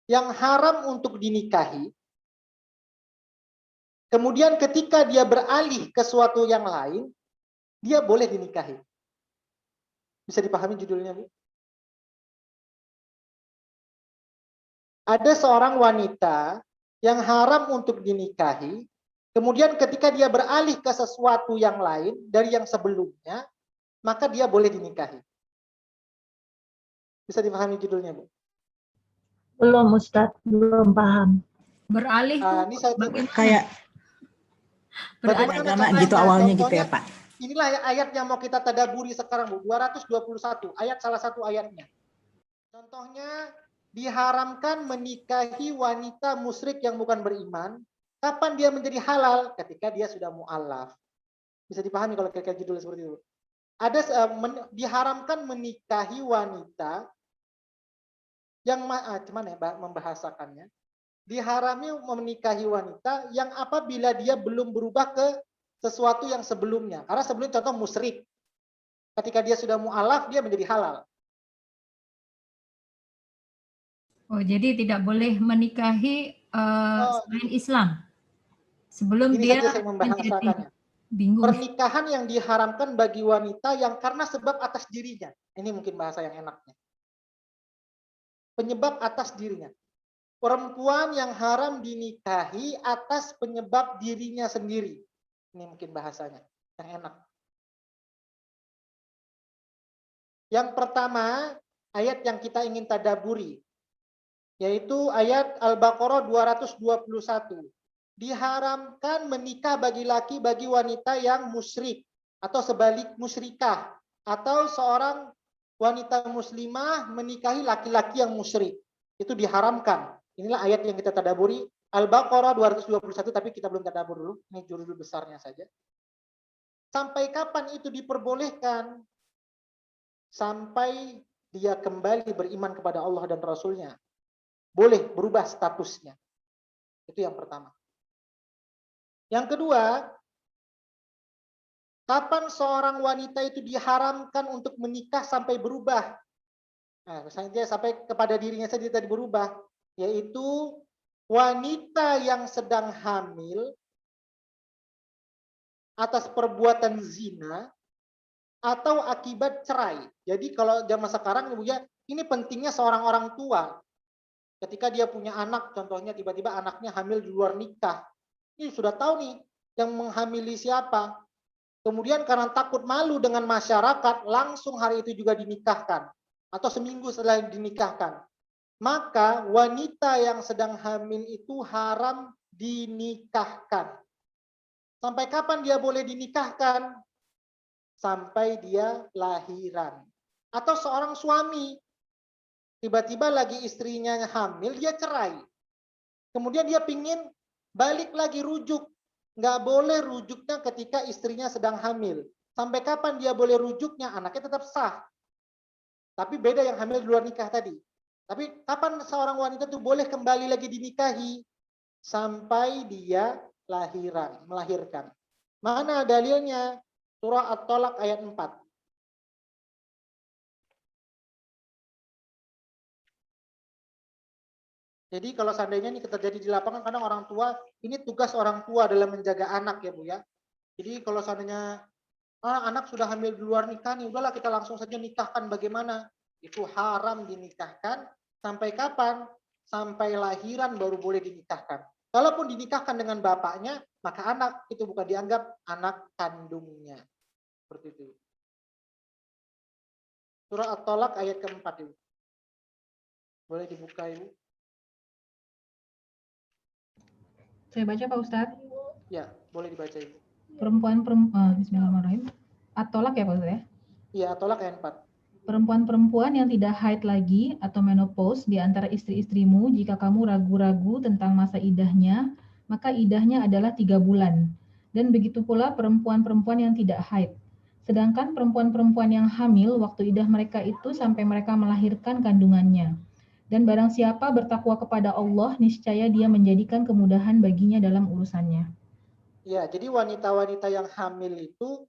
[SPEAKER 1] yang haram untuk dinikahi, kemudian ketika dia beralih ke suatu yang lain, dia boleh dinikahi. Bisa dipahami judulnya, Bu? Ada seorang wanita yang haram untuk dinikahi, kemudian ketika dia beralih ke sesuatu yang lain dari yang sebelumnya, maka dia boleh dinikahi. Bisa dipahami judulnya, Bu?
[SPEAKER 5] Belum Ustadz, belum paham.
[SPEAKER 2] Beralih tuh
[SPEAKER 1] Ini saya
[SPEAKER 11] Kayak
[SPEAKER 1] bagaimana
[SPEAKER 11] agama
[SPEAKER 1] caranya?
[SPEAKER 11] gitu awalnya gitu
[SPEAKER 1] Contohnya,
[SPEAKER 11] ya Pak.
[SPEAKER 1] inilah ayat yang mau kita tadaburi sekarang, Bu. 221, ayat salah satu ayatnya. Contohnya, diharamkan menikahi wanita musyrik yang bukan beriman. Kapan dia menjadi halal? Ketika dia sudah mu'alaf. Bisa dipahami kalau kira-kira judulnya seperti itu. Ada diharamkan menikahi wanita yang gimana ya membahasakannya? Diharami menikahi wanita yang apabila dia belum berubah ke sesuatu yang sebelumnya. Karena sebelumnya contoh musyrik. Ketika dia sudah mu'alaf, dia menjadi halal.
[SPEAKER 6] Oh, jadi tidak boleh menikahi selain Islam sebelum
[SPEAKER 1] Ini
[SPEAKER 6] dia
[SPEAKER 1] saja saya membahasakannya.
[SPEAKER 6] bingung.
[SPEAKER 1] Pernikahan yang diharamkan bagi wanita yang karena sebab atas dirinya. Ini mungkin bahasa yang enaknya. Penyebab atas dirinya. Perempuan yang haram dinikahi atas penyebab dirinya sendiri. Ini mungkin bahasanya yang enak. Yang pertama, ayat yang kita ingin tadaburi, yaitu ayat Al-Baqarah 221. Diharamkan menikah bagi laki bagi wanita yang musyrik atau sebalik musyrikah, atau seorang wanita muslimah menikahi laki-laki yang musyrik. Itu diharamkan. Inilah ayat yang kita tadaburi, Al-Baqarah 221, tapi kita belum tadabur dulu. Ini judul besarnya saja. Sampai kapan itu diperbolehkan? Sampai dia kembali beriman kepada Allah dan Rasulnya. Boleh berubah statusnya. Itu yang pertama. Yang kedua, kapan seorang wanita itu diharamkan untuk menikah sampai berubah? Nah, misalnya dia sampai kepada dirinya saja tadi berubah, yaitu wanita yang sedang hamil atas perbuatan zina atau akibat cerai. Jadi kalau zaman sekarang ya, ini pentingnya seorang orang tua. Ketika dia punya anak, contohnya tiba-tiba anaknya hamil di luar nikah. Ini sudah tahu nih yang menghamili siapa. Kemudian karena takut malu dengan masyarakat, langsung hari itu juga dinikahkan. Atau seminggu setelah dinikahkan. Maka wanita yang sedang hamil itu haram dinikahkan. Sampai kapan dia boleh dinikahkan? Sampai dia lahiran. Atau seorang suami, tiba-tiba lagi istrinya hamil, dia cerai. Kemudian dia pingin balik lagi rujuk. Nggak boleh rujuknya ketika istrinya sedang hamil. Sampai kapan dia boleh rujuknya? Anaknya tetap sah. Tapi beda yang hamil di luar nikah tadi. Tapi kapan seorang wanita itu boleh kembali lagi dinikahi? Sampai dia melahirkan. Mana dalilnya? Surah At-Tolak ayat 4. Jadi kalau seandainya ini terjadi di lapangan, kadang orang tua, ini tugas orang tua dalam menjaga anak ya Bu ya. Jadi kalau seandainya anak sudah hamil di luar nikah nih, udahlah kita langsung saja nikahkan, bagaimana? Itu haram dinikahkan. Sampai kapan? Sampai lahiran baru boleh dinikahkan. Kalaupun dinikahkan dengan bapaknya, maka anak itu bukan dianggap anak kandungnya. Seperti itu. Surah At-Tolak ayat keempat, Ibu. Boleh dibuka, Ibu?
[SPEAKER 3] Saya baca Pak Ustadz.
[SPEAKER 1] Ya, boleh dibaca, Ibu.
[SPEAKER 3] Bismillahirrahmanirrahim. At-Tolak ya Pak Ustadz ya?
[SPEAKER 1] Iya, At-Tolak ayat 4.
[SPEAKER 3] Perempuan-perempuan yang tidak haid lagi atau menopause di antara istri-istrimu, jika kamu ragu-ragu tentang masa idahnya, maka idahnya adalah 3 bulan. Dan begitu pula perempuan-perempuan yang tidak haid. Sedangkan perempuan-perempuan yang hamil, waktu idah mereka itu sampai mereka melahirkan kandungannya. Dan barang siapa bertakwa kepada Allah, niscaya dia menjadikan kemudahan baginya dalam urusannya.
[SPEAKER 1] Ya, jadi wanita-wanita yang hamil itu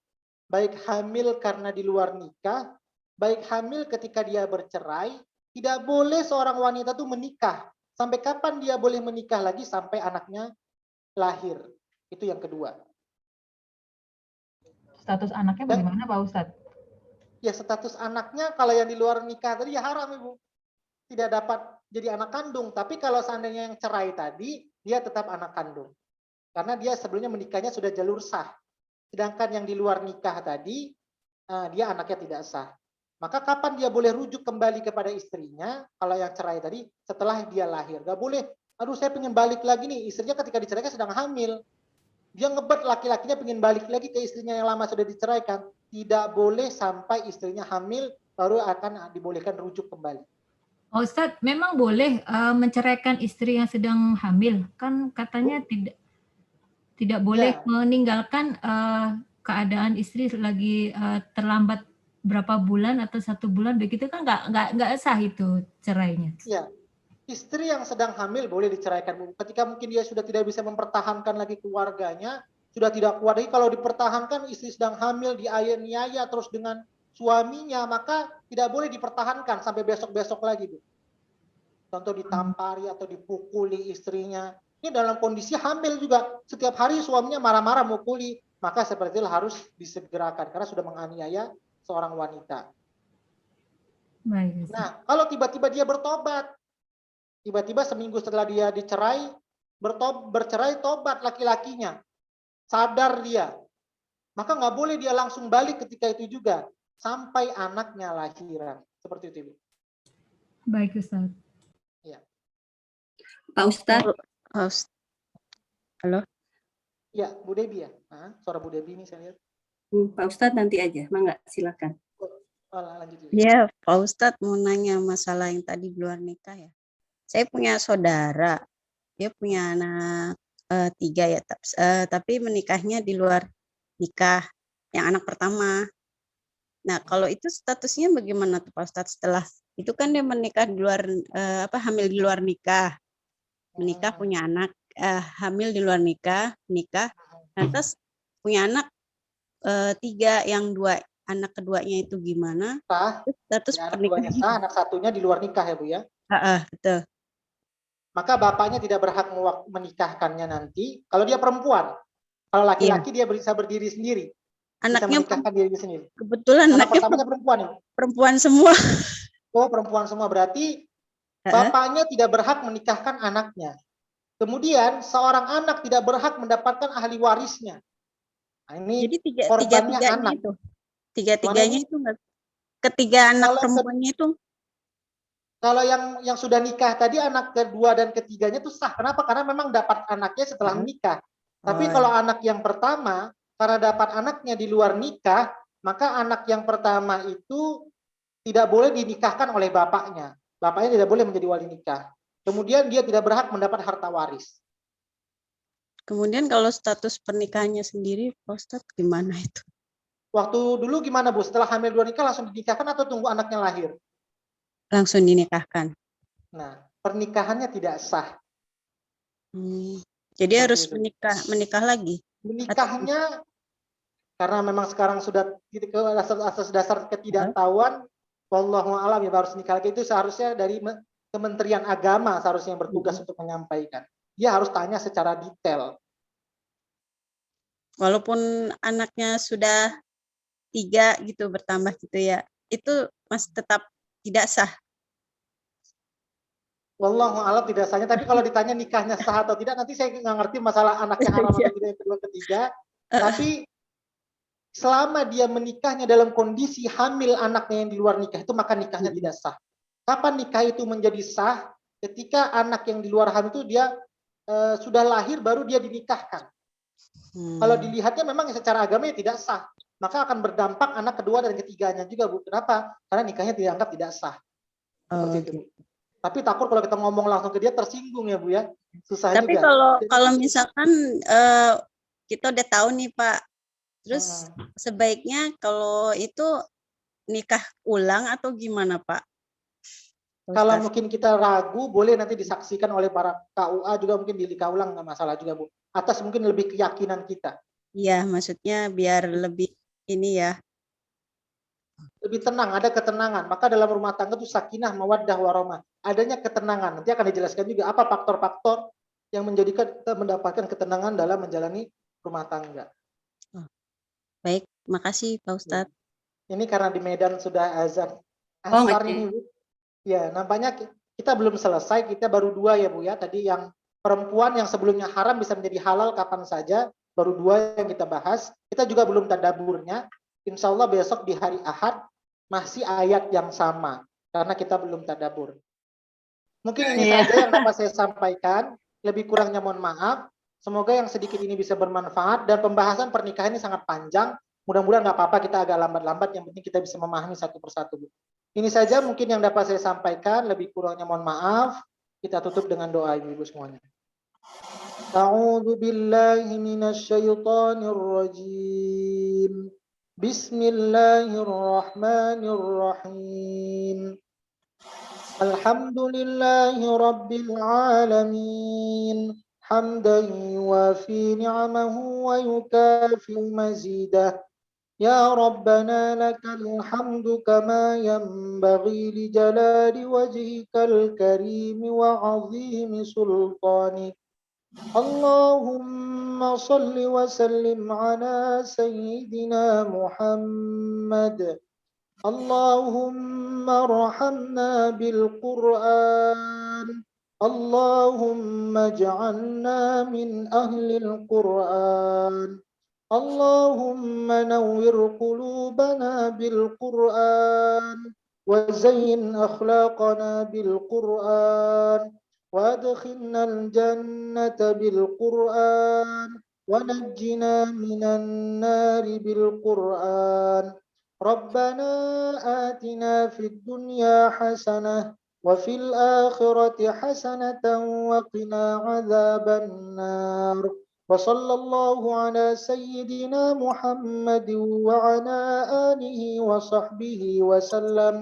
[SPEAKER 1] baik hamil karena di luar nikah, baik hamil ketika dia bercerai, tidak boleh seorang wanita itu menikah. Sampai kapan dia boleh menikah lagi? Sampai anaknya lahir. Itu yang kedua.
[SPEAKER 3] Status anaknya
[SPEAKER 1] Dan
[SPEAKER 3] bagaimana Pak Ustadz?
[SPEAKER 1] ya status anaknya kalau yang di luar nikah tadi ya haram Ibu. Tidak dapat jadi anak kandung. Tapi kalau seandainya yang cerai tadi, dia tetap anak kandung. Karena dia sebelumnya menikahnya sudah jalur sah. Sedangkan yang di luar nikah tadi, dia anaknya tidak sah. Maka kapan dia boleh rujuk kembali kepada istrinya? Kalau yang cerai tadi, setelah dia lahir. Gak boleh, aduh saya pengen balik lagi nih. Istrinya ketika diceraikan sedang hamil. Dia ngebet laki-lakinya pengen balik lagi ke istrinya yang lama sudah diceraikan. Tidak boleh sampai istrinya hamil, baru akan dibolehkan rujuk kembali.
[SPEAKER 6] Oh, Ustadz, memang boleh menceraikan istri yang sedang hamil? Kan katanya tidak boleh meninggalkan keadaan istri lagi terlambat berapa bulan atau 1 bulan, begitu kan nggak sah itu cerainya.
[SPEAKER 1] Ya, istri yang sedang hamil boleh diceraikan. Ketika mungkin dia sudah tidak bisa mempertahankan lagi keluarganya, sudah tidak kuat lagi, kalau dipertahankan istri sedang hamil, dianiaya terus dengan suaminya, maka tidak boleh dipertahankan sampai besok-besok lagi, Bu. Contoh ditampari atau dipukuli istrinya. Ini dalam kondisi hamil juga. Setiap hari suaminya marah-marah mukuli, maka seperti itu harus disegerakan karena sudah menganiaya seorang wanita.
[SPEAKER 6] Baik.
[SPEAKER 1] Nah, kalau tiba-tiba dia bertobat, tiba-tiba seminggu setelah dia dicerai, bercerai tobat laki-lakinya, sadar dia, maka nggak boleh dia langsung balik ketika itu juga, sampai anaknya lahiran. Seperti itu, Ibu.
[SPEAKER 6] Baik, Ustaz.
[SPEAKER 1] Ya.
[SPEAKER 11] Pak Ustadz. Halo?
[SPEAKER 1] Ya, Bu Debi ya. Suara Bu Debi ini saya lihat.
[SPEAKER 11] Pak Ustadz nanti aja, mangga silakan.
[SPEAKER 1] Lanjut.
[SPEAKER 11] Ya, Pak Ustadz mau nanya masalah yang tadi di luar nikah ya. Saya punya saudara, dia punya anak 3 ya, tapi menikahnya di luar nikah, yang anak pertama. Nah, kalau itu statusnya bagaimana tuh Pak Ustadz setelah itu kan dia menikah di luar hamil di luar nikah, menikah punya anak, hamil di luar nikah, terus punya anak 3, yang 2 anak keduanya itu gimana? Status
[SPEAKER 1] ya,
[SPEAKER 11] pernikahan
[SPEAKER 1] sah, anak satunya di luar nikah ya Bu ya.
[SPEAKER 11] Betul.
[SPEAKER 1] Maka bapaknya tidak berhak menikahkannya nanti. Kalau dia perempuan, kalau laki-laki dia bisa berdiri sendiri.
[SPEAKER 11] Anaknya
[SPEAKER 1] bisa menikahkan diri sendiri.
[SPEAKER 11] Kebetulan
[SPEAKER 1] anak
[SPEAKER 11] anaknya
[SPEAKER 1] pertamanya perempuan ya?
[SPEAKER 11] Perempuan semua.
[SPEAKER 1] Oh, perempuan semua, berarti bapaknya tidak berhak menikahkan anaknya. Kemudian seorang anak tidak berhak mendapatkan ahli warisnya. Nah, ini
[SPEAKER 11] jadi
[SPEAKER 1] korbannya anak.
[SPEAKER 11] Itu. Tiga-tiganya itu enggak. Ketiga anak perempuannya itu.
[SPEAKER 1] Kalau yang sudah nikah tadi, anak kedua dan ketiganya itu sah. Kenapa? Karena memang dapat anaknya setelah menikah. Tapi kalau anak yang pertama, karena dapat anaknya di luar nikah, maka anak yang pertama itu tidak boleh dinikahkan oleh bapaknya. Bapaknya tidak boleh menjadi wali nikah. Kemudian dia tidak berhak mendapat harta waris.
[SPEAKER 11] Kemudian kalau status pernikahannya sendiri, Pak Ustadz, gimana itu?
[SPEAKER 1] Waktu dulu gimana Bu? Setelah hamil 2 nikah langsung dinikahkan atau tunggu anaknya lahir?
[SPEAKER 11] Langsung dinikahkan.
[SPEAKER 1] Nah, pernikahannya tidak sah.
[SPEAKER 11] Jadi harus menikah lagi.
[SPEAKER 1] Menikahnya karena memang sekarang sudah atas dasar ketidaktahuan, wallahu a'lam ya, harus nikah lagi, itu seharusnya dari Kementerian Agama seharusnya yang bertugas untuk menyampaikan. Dia harus tanya secara detail.
[SPEAKER 11] Walaupun anaknya sudah 3 gitu bertambah gitu ya, itu masih tetap tidak sah.
[SPEAKER 1] Wallahu a'lam tidak sahnya, tapi kalau ditanya nikahnya sah atau tidak, nanti saya nggak ngerti masalah anaknya haram atau tidak yang kedua ketiga. Tapi selama dia menikahnya dalam kondisi hamil anaknya yang di luar nikah itu, maka nikahnya tidak sah. Kapan nikah itu menjadi sah? Ketika anak yang di luar hamil itu dia sudah lahir baru dia dinikahkan. Kalau dilihatnya memang secara agama tidak sah, maka akan berdampak anak kedua dan ketiganya juga Bu. Kenapa? Karena nikahnya dianggap tidak sah. Seperti itu. Tapi takut kalau kita ngomong langsung ke dia tersinggung ya Bu ya. Susah
[SPEAKER 11] tapi
[SPEAKER 1] juga.
[SPEAKER 11] Tapi kalau misalkan kita udah tahu nih Pak, terus sebaiknya kalau itu nikah ulang atau gimana Pak?
[SPEAKER 1] Kalau
[SPEAKER 11] Ustaz.
[SPEAKER 1] mungkin kita ragu, boleh nanti disaksikan oleh para KUA juga, mungkin dilika ulang, nggak masalah juga Bu. Atas mungkin lebih keyakinan kita.
[SPEAKER 11] Iya, maksudnya biar lebih ini ya.
[SPEAKER 1] Lebih tenang, ada ketenangan. Maka dalam rumah tangga itu sakinah, mawaddah, warahmah. Adanya ketenangan. Nanti akan dijelaskan juga apa faktor-faktor yang menjadikan kita mendapatkan ketenangan dalam menjalani rumah tangga.
[SPEAKER 11] Baik, makasih Pak Ustadz.
[SPEAKER 1] Ini karena di Medan sudah azan
[SPEAKER 11] Oh,
[SPEAKER 1] asar
[SPEAKER 11] ngerti.
[SPEAKER 1] ini Bu. Ya, nampaknya kita belum selesai, kita baru 2 ya Bu ya. Tadi yang perempuan yang sebelumnya haram bisa menjadi halal kapan saja, baru 2 yang kita bahas. Kita juga belum tadaburnya. Insya Allah besok di hari Ahad masih ayat yang sama, karena kita belum tadabur. Mungkin ini saja yang dapat saya sampaikan, lebih kurangnya mohon maaf. Semoga yang sedikit ini bisa bermanfaat, dan pembahasan pernikahan ini sangat panjang. Mudah-mudahan nggak apa-apa kita agak lambat-lambat, yang penting kita bisa memahami satu persatu. Ini saja mungkin yang dapat saya sampaikan, lebih kurangnya mohon maaf. Kita tutup dengan doa Ibu semuanya. A'udzu billahi minasyaitonir rajim. Bismillahirrahmanirrahim. Alhamdulillahi rabbil alamin. Hamdan yuwafi ni'amahu wa yukafi mazidah. Ya Rabbana lakal hamdu kama yanbaghi li jalali wajhikal karim wa 'azimi sultanik. Allahumma salli wa sallim ala sayyidina Muhammad. Allahumma arhamna bil Qur'an. Allahumma ja'alna min ahlil Qur'an. Allahumma nawwir qulubana bil Qur'an wa zayyin akhlaqana bil Qur'an wa adkhilna al jannata bil Qur'an wa najjina minan nari bil Qur'an. Rabbana atina fid dunya hasanah wa fil akhirati hasanatan wa qina adzaban nar. وصلى الله على سيدنا محمد وعلى آله وصحبه وسلم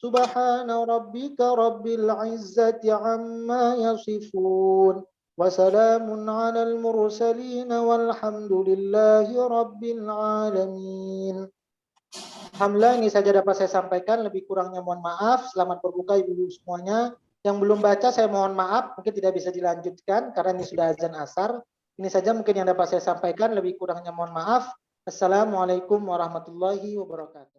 [SPEAKER 1] سبحان ربك رب العزة عما يصفون وسلام على المرسلين والحمد لله رب العالمين. Alhamdulillah, ini saja dapat saya sampaikan, lebih kurangnya mohon maaf. Selamat berbuka Ibu semuanya. Yang belum baca saya mohon maaf, mungkin tidak bisa dilanjutkan karena ini sudah azan asar. Ini saja mungkin yang dapat saya sampaikan, lebih kurangnya mohon maaf. Assalamualaikum warahmatullahi wabarakatuh.